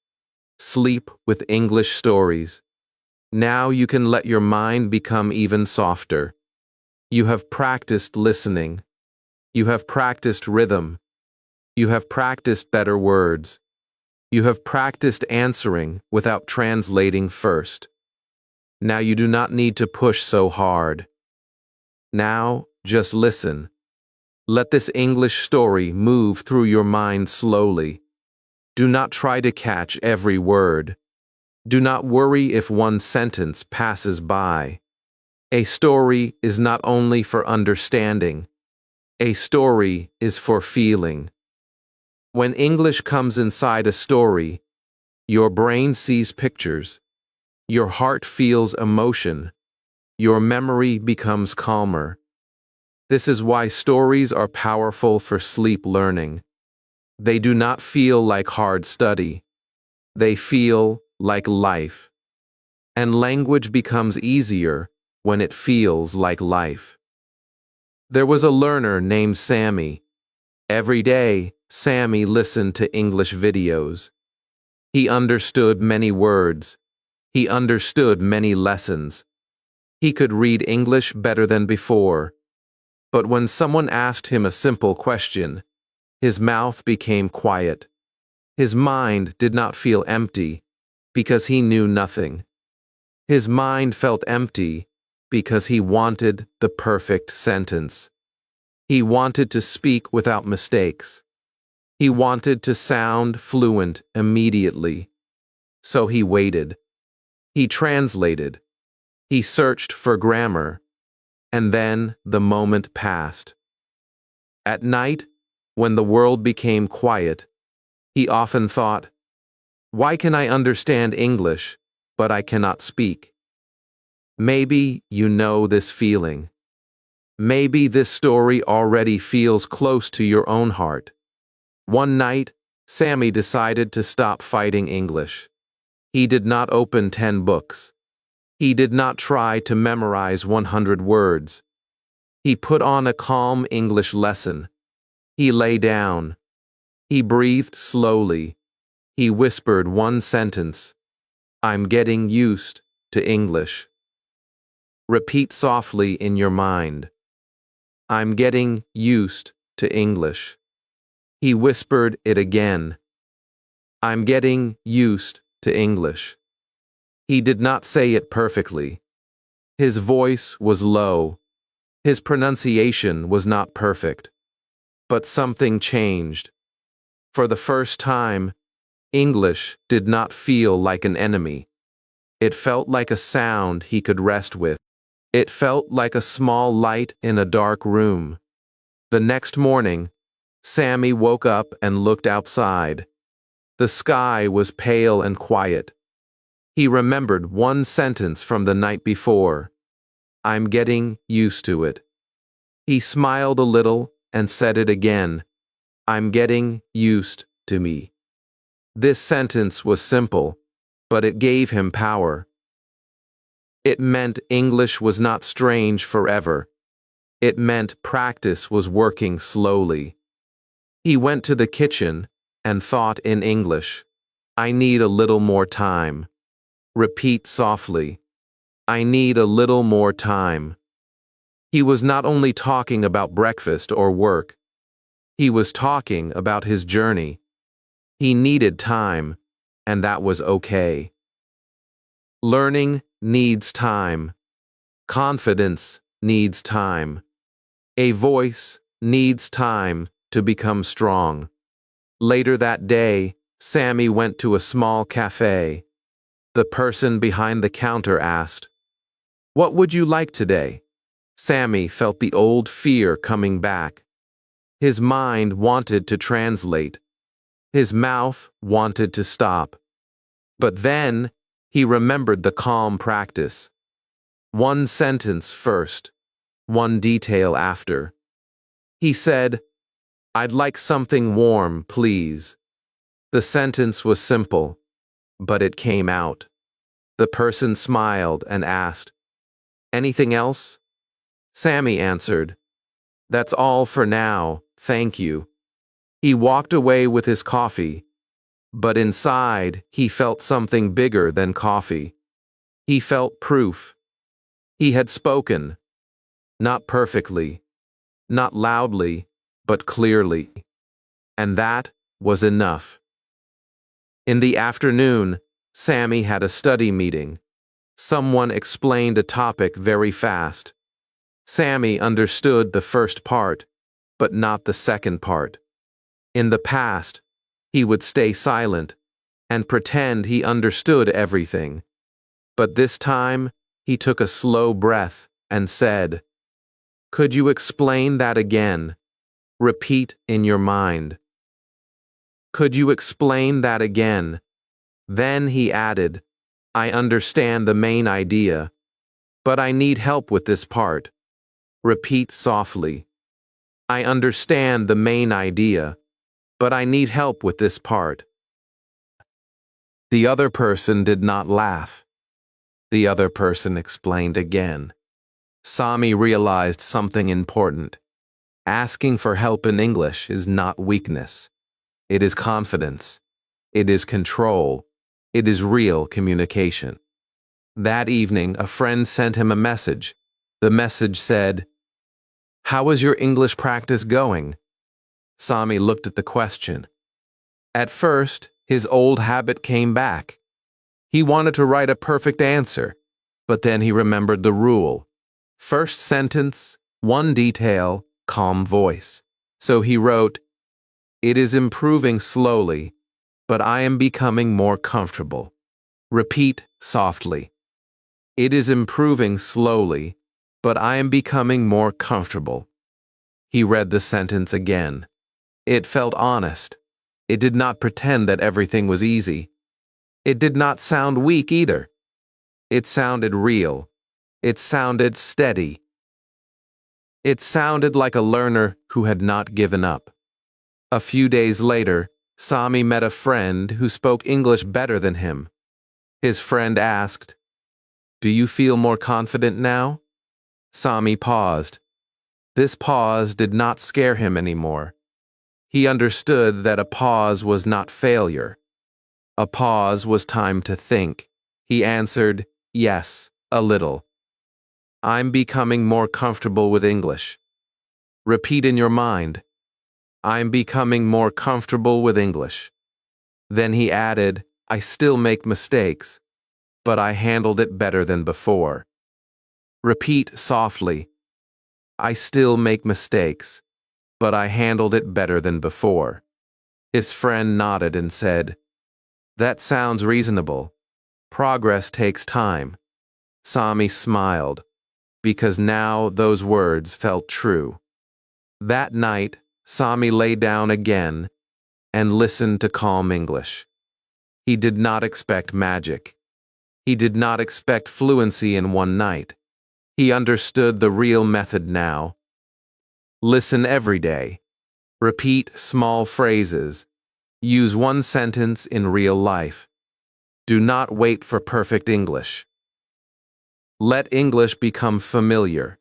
Sleep with English Stories. Now you can let your mind become even softer. You have practiced listening. You have practiced rhythm. You have practiced better words. You have practiced answering without translating first. Now you do not need to push so hard. Now, just listen. Let this English story move through your mind slowly. Do not try to catch every word. Do not worry if one sentence passes by. A story is not only for understanding. A story is for feeling. When English comes inside a story, your brain sees pictures. Your heart feels emotion. Your memory becomes calmer. This is why stories are powerful for sleep learning. They do not feel like hard study. They feel like life. And language becomes easier when it feels like life. There was a learner named Sammy. Every day, Sammy listened to English videos. He understood many words. He understood many lessons. He could read English better than before. But when someone asked him a simple question, his mouth became quiet. His mind did not feel empty because he knew nothing. His mind felt empty because he wanted the perfect sentence. He wanted to speak without mistakes. He wanted to sound fluent immediately. So he waited. He translated. He searched for grammar. And then the moment passed. At night, when the world became quiet, he often thought, "Why can I understand English, but I cannot speak?" Maybe you know this feeling. Maybe this story already feels close to your own heart. One night, Sammy decided to stop fighting English. He did not open 10 books. He did not try to memorize 100 words. He put on a calm English lesson. He lay down. He breathed slowly. He whispered one sentence. "I'm getting used to English." Repeat softly in your mind. "I'm getting used to English." He whispered it again. "I'm getting used to English." He did not say it perfectly. His voice was low. His pronunciation was not perfect. But something changed. For the first time, English did not feel like an enemy. It felt like a sound he could rest with. It felt like a small light in a dark room. The next morning, Sammy woke up and looked outside. The sky was pale and quiet. He remembered one sentence from the night before. "I'm getting used to it." He smiled a little and said it again. "I'm getting used to me." This sentence was simple, but it gave him power. It meant English was not strange forever. It meant practice was working slowly. He went to the kitchen and thought in English. "I need a little more time." Repeat softly. "I need a little more time." He was not only talking about breakfast or work. He was talking about his journey. He needed time, and that was okay. Learning needs time. Confidence needs time. A voice needs time to become strong. Later that day, Sammy went to a small cafe. The person behind the counter asked, "What would you like today?" Sammy felt the old fear coming back. His mind wanted to translate. His mouth wanted to stop. But then, he remembered the calm practice. One sentence first, one detail after. He said, "I'd like something warm, please." The sentence was simple, but it came out. The person smiled and asked, "Anything else?" Sammy answered, "That's all for now, thank you." He walked away with his coffee, but inside he felt something bigger than coffee. He felt proof. He had spoken, not perfectly, not loudly, but clearly. And that was enough. In the afternoon, Sammy had a study meeting. Someone explained a topic very fast. Sammy understood the first part, but not the second part. In the past, he would stay silent and pretend he understood everything. But this time, he took a slow breath and said, "Could you explain that again?" Repeat in your mind. "Could you explain that again?" Then he added, "I understand the main idea, but I need help with this part." Repeat softly. "I understand the main idea, but I need help with this part." The other person did not laugh. The other person explained again. Sami realized something important. Asking for help in English is not weakness. It is confidence. It is control. It is real communication. That evening, a friend sent him a message. The message said, "How is your English practice going?" Sami looked at the question. At first, his old habit came back. He wanted to write a perfect answer. But then he remembered the rule. First sentence, one detail, calm voice. So he wrote, "It is improving slowly, but I am becoming more comfortable." Repeat softly. "It is improving slowly, but I am becoming more comfortable." He read the sentence again. It felt honest. It did not pretend that everything was easy. It did not sound weak either. It sounded real. It sounded steady. It sounded like a learner who had not given up. A few days later, Sami met a friend who spoke English better than him. His friend asked, "Do you feel more confident now?" Sami paused. This pause did not scare him anymore. He understood that a pause was not failure. A pause was time to think. He answered, "Yes, a little. I'm becoming more comfortable with English." Repeat in your mind, "I'm becoming more comfortable with English." Then he added, "I still make mistakes, but I handled it better than before." Repeat softly, "I still make mistakes, but I handled it better than before." His friend nodded and said, "That sounds reasonable. Progress takes time." Sami smiled, because now those words felt true. That night, Sami lay down again and listened to calm English. He did not expect magic. He did not expect fluency in one night. He understood the real method now. Listen every day. Repeat small phrases. Use one sentence in real life. Do not wait for perfect English. Let English become familiar.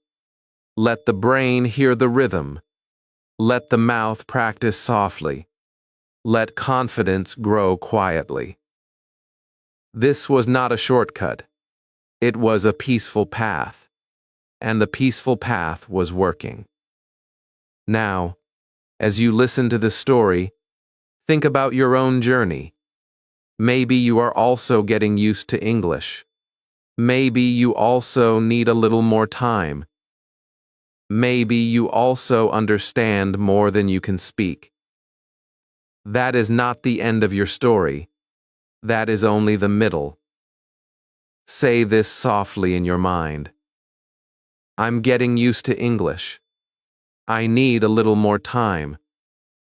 Let the brain hear the rhythm. Let the mouth practice softly. Let confidence grow quietly. This was not a shortcut. It was a peaceful path. And the peaceful path was working. Now, as you listen to this story, think about your own journey. Maybe you are also getting used to English. Maybe you also need a little more time. Maybe you also understand more than you can speak. That is not the end of your story. That is only the middle. Say this softly in your mind. I'm getting used to English. I need a little more time.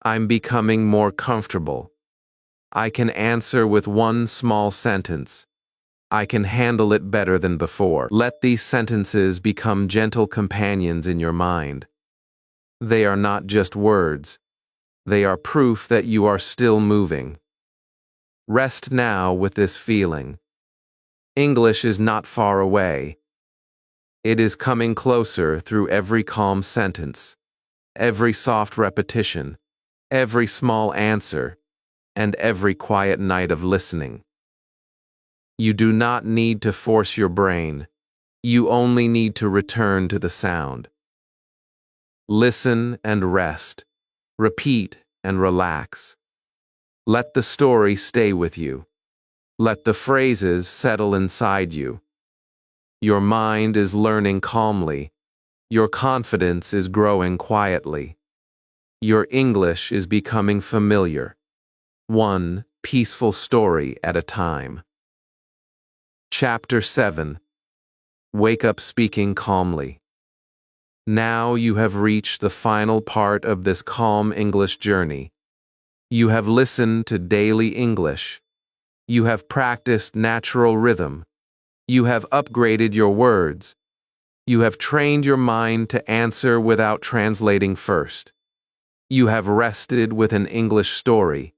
I'm becoming more comfortable. I can answer with one small sentence. I can handle it better than before. Let these sentences become gentle companions in your mind. They are not just words. They are proof that you are still moving. Rest now with this feeling. English is not far away. It is coming closer through every calm sentence, every soft repetition, every small answer, and every quiet night of listening. You do not need to force your brain. You only need to return to the sound. Listen and rest. Repeat and relax. Let the story stay with you. Let the phrases settle inside you. Your mind is learning calmly. Your confidence is growing quietly. Your English is becoming familiar. One peaceful story at a time. Chapter 7. Wake up speaking calmly. Now you have reached the final part of this calm English journey. You have listened to daily English. You have practiced natural rhythm. You have upgraded your words. You have trained your mind to answer without translating first. You have rested with an English story.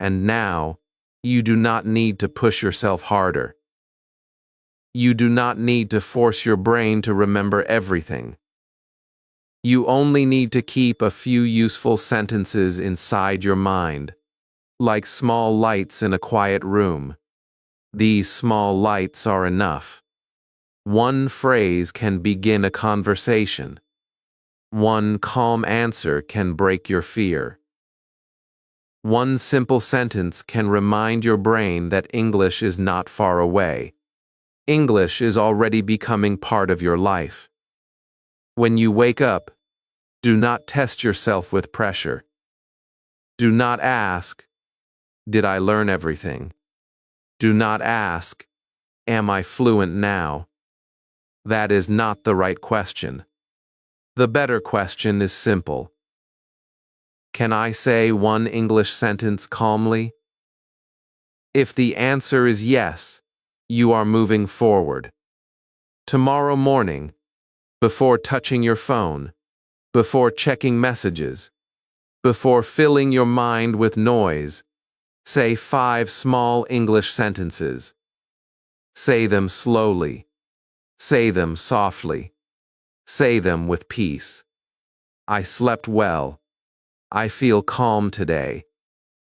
And now, you do not need to push yourself harder. You do not need to force your brain to remember everything. You only need to keep a few useful sentences inside your mind, like small lights in a quiet room. These small lights are enough. One phrase can begin a conversation. One calm answer can break your fear. One simple sentence can remind your brain that English is not far away. English is already becoming part of your life. When you wake up, do not test yourself with pressure. Do not ask, did I learn everything? Do not ask, am I fluent now? That is not the right question. The better question is simple. Can I say one English sentence calmly? If the answer is yes, you are moving forward. Tomorrow morning, before touching your phone, before checking messages, before filling your mind with noise, say 5 small English sentences. Say them slowly. Say them softly. Say them with peace. I slept well. I feel calm today.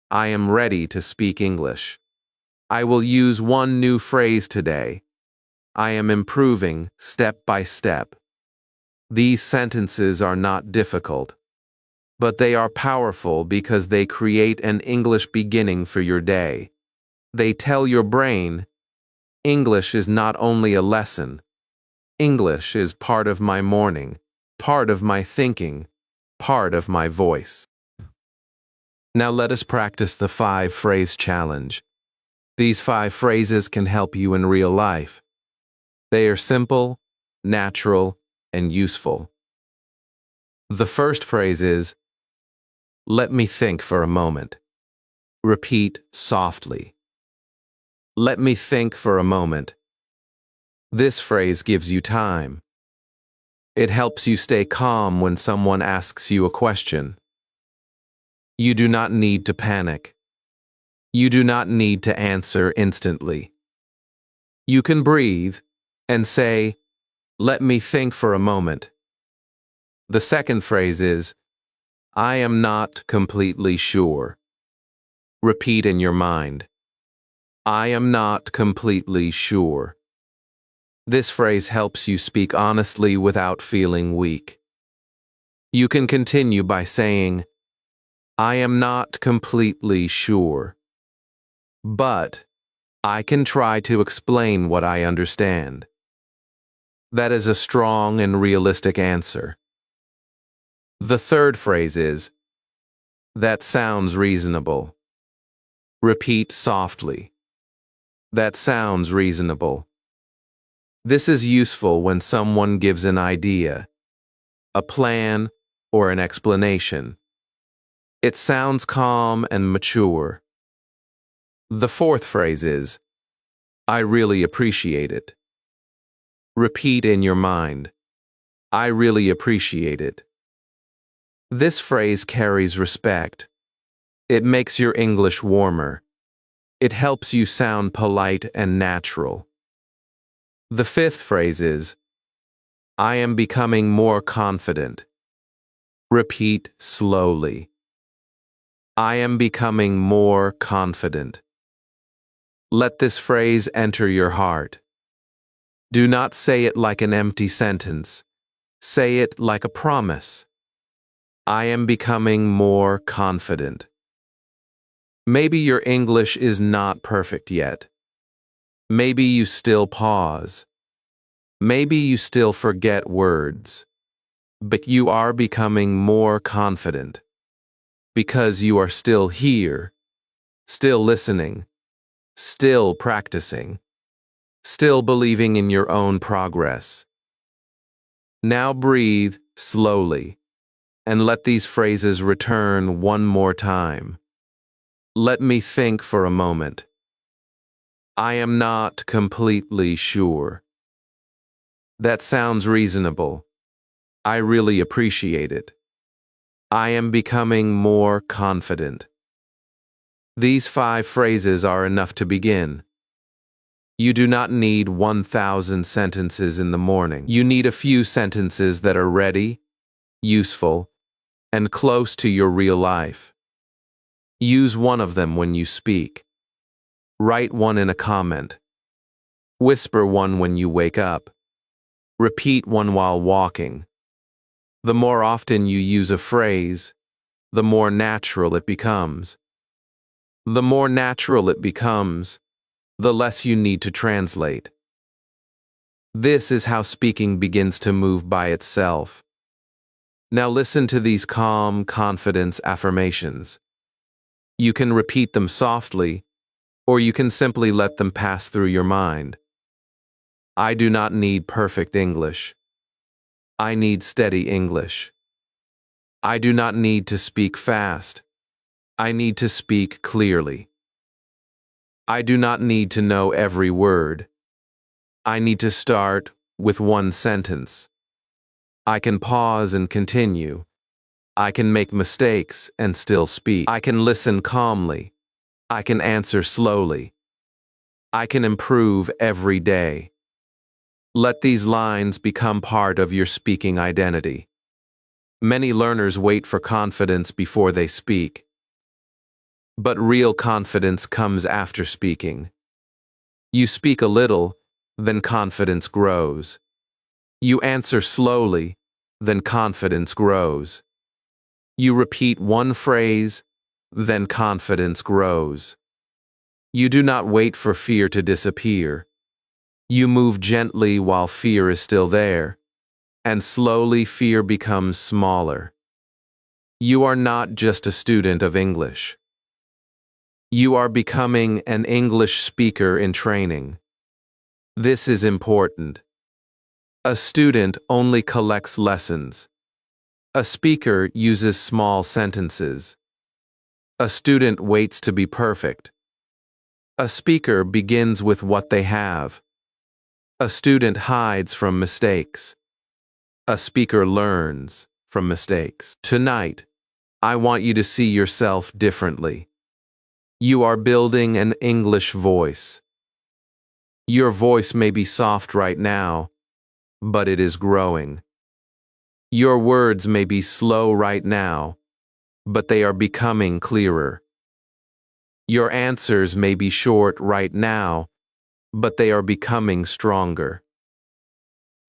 I am ready to speak English. I will use one new phrase today. I am improving step by step. These sentences are not difficult, but they are powerful because they create an English beginning for your day. They tell your brain, English is not only a lesson. English is part of my morning, part of my thinking, part of my voice. Now let us practice the 5-phrase challenge. These 5 phrases can help you in real life. They are simple, natural, and useful. The first phrase is, let me think for a moment. Repeat softly. Let me think for a moment. This phrase gives you time. It helps you stay calm when someone asks you a question. You do not need to panic. You do not need to answer instantly. You can breathe and say, let me think for a moment. The second phrase is, I am not completely sure. Repeat in your mind. I am not completely sure. This phrase helps you speak honestly without feeling weak. You can continue by saying, I am not completely sure, but I can try to explain what I understand. That is a strong and realistic answer. The third phrase is, that sounds reasonable. Repeat softly. That sounds reasonable. This is useful when someone gives an idea, a plan, or an explanation. It sounds calm and mature. The fourth phrase is, I really appreciate it. Repeat in your mind, I really appreciate it. This phrase carries respect. It makes your English warmer. It helps you sound polite and natural. The fifth phrase is, I am becoming more confident. Repeat slowly. I am becoming more confident. Let this phrase enter your heart. Do not say it like an empty sentence. Say it like a promise. I am becoming more confident. Maybe your English is not perfect yet. Maybe you still pause. Maybe you still forget words. But you are becoming more confident. Because you are still here, still listening, still practicing, still believing in your own progress. Now breathe slowly and let these phrases return one more time. Let me think for a moment. I am not completely sure. That sounds reasonable. I really appreciate it. I am becoming more confident. These 5 phrases are enough to begin. You do not need 1,000 sentences in the morning. You need a few sentences that are ready, useful, and close to your real life. Use one of them when you speak. Write one in a comment. Whisper one when you wake up. Repeat one while walking. The more often you use a phrase, the more natural it becomes. The more natural it becomes, the less you need to translate. This is how speaking begins to move by itself. Now listen to these calm, confidence affirmations. You can repeat them softly, or you can simply let them pass through your mind. I do not need perfect English. I need steady English. I do not need to speak fast. I need to speak clearly. I do not need to know every word. I need to start with one sentence. I can pause and continue. I can make mistakes and still speak. I can listen calmly. I can answer slowly. I can improve every day. Let these lines become part of your speaking identity. Many learners wait for confidence before they speak. But real confidence comes after speaking. You speak a little, then confidence grows. You answer slowly, then confidence grows. You repeat one phrase, then confidence grows. You do not wait for fear to disappear. You move gently while fear is still there, and slowly fear becomes smaller. You are not just a student of English. You are becoming an English speaker in training. This is important. A student only collects lessons. A speaker uses small sentences. A student waits to be perfect. A speaker begins with what they have. A student hides from mistakes. A speaker learns from mistakes. Tonight, I want you to see yourself differently. You are building an English voice. Your voice may be soft right now, but it is growing. Your words may be slow right now, but they are becoming clearer. Your answers may be short right now, but they are becoming stronger.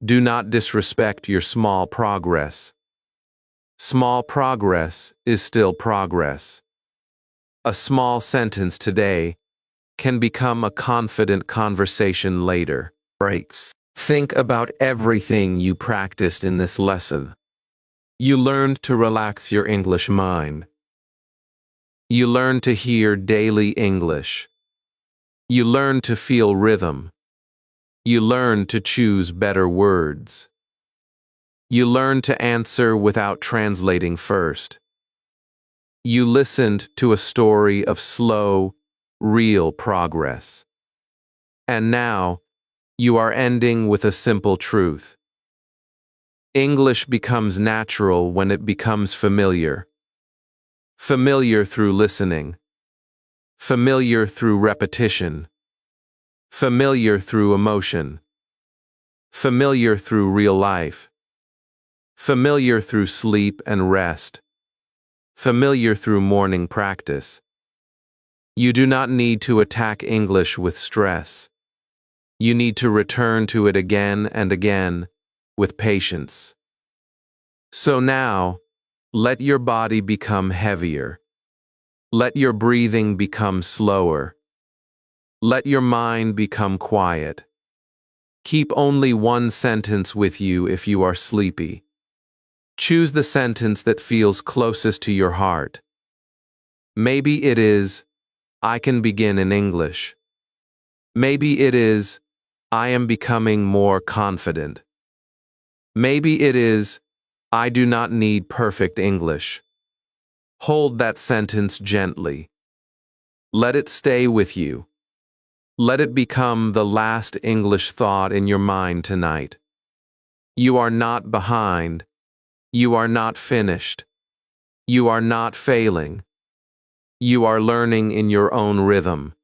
Do not disrespect your small progress. Small progress is still progress. A small sentence today can become a confident conversation later. Breaks. Think about everything you practiced in this lesson. You learned to relax your English mind. You learned to hear daily English. You learned to feel rhythm. You learned to choose better words. You learned to answer without translating first. You listened to a story of slow, real progress. And now, you are ending with a simple truth. English becomes natural when it becomes familiar. Familiar through listening. Familiar through repetition. Familiar through emotion. Familiar through real life. Familiar through sleep and rest. Familiar through morning practice. You do not need to attack English with stress. You need to return to it again and again with patience. So now, let your body become heavier. Let your breathing become slower. Let your mind become quiet. Keep only one sentence with you if you are sleepy. Choose the sentence that feels closest to your heart. Maybe it is, I can begin in English. Maybe it is, I am becoming more confident. Maybe it is, I do not need perfect English. Hold that sentence gently. Let it stay with you. Let it become the last English thought in your mind tonight. You are not behind. You are not finished. You are not failing. You are learning in your own rhythm.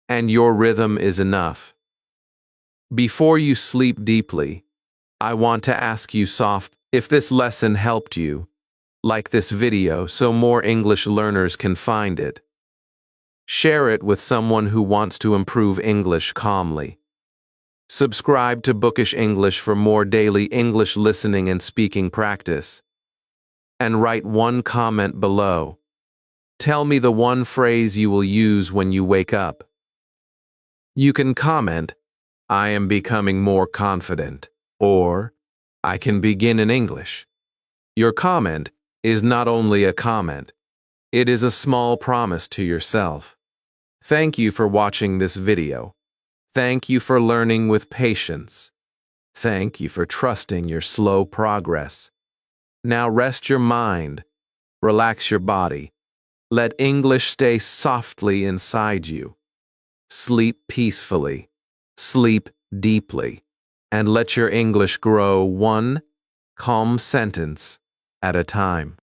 And your rhythm is enough. Before you sleep deeply, I want to ask you soft, if this lesson helped you, like this video so more English learners can find it. Share it with someone who wants to improve English calmly. Subscribe to Bookish English for more daily English listening and speaking practice. And write one comment below. Tell me the one phrase you will use when you wake up. You can comment, I am becoming more confident, or I can begin in English. Your comment is not only a comment, it is a small promise to yourself. Thank you for watching this video. Thank you for learning with patience. Thank you for trusting your slow progress. Now rest your mind, relax your body. Let English stay softly inside you. Sleep peacefully, sleep deeply, and let your English grow one calm sentence at a time.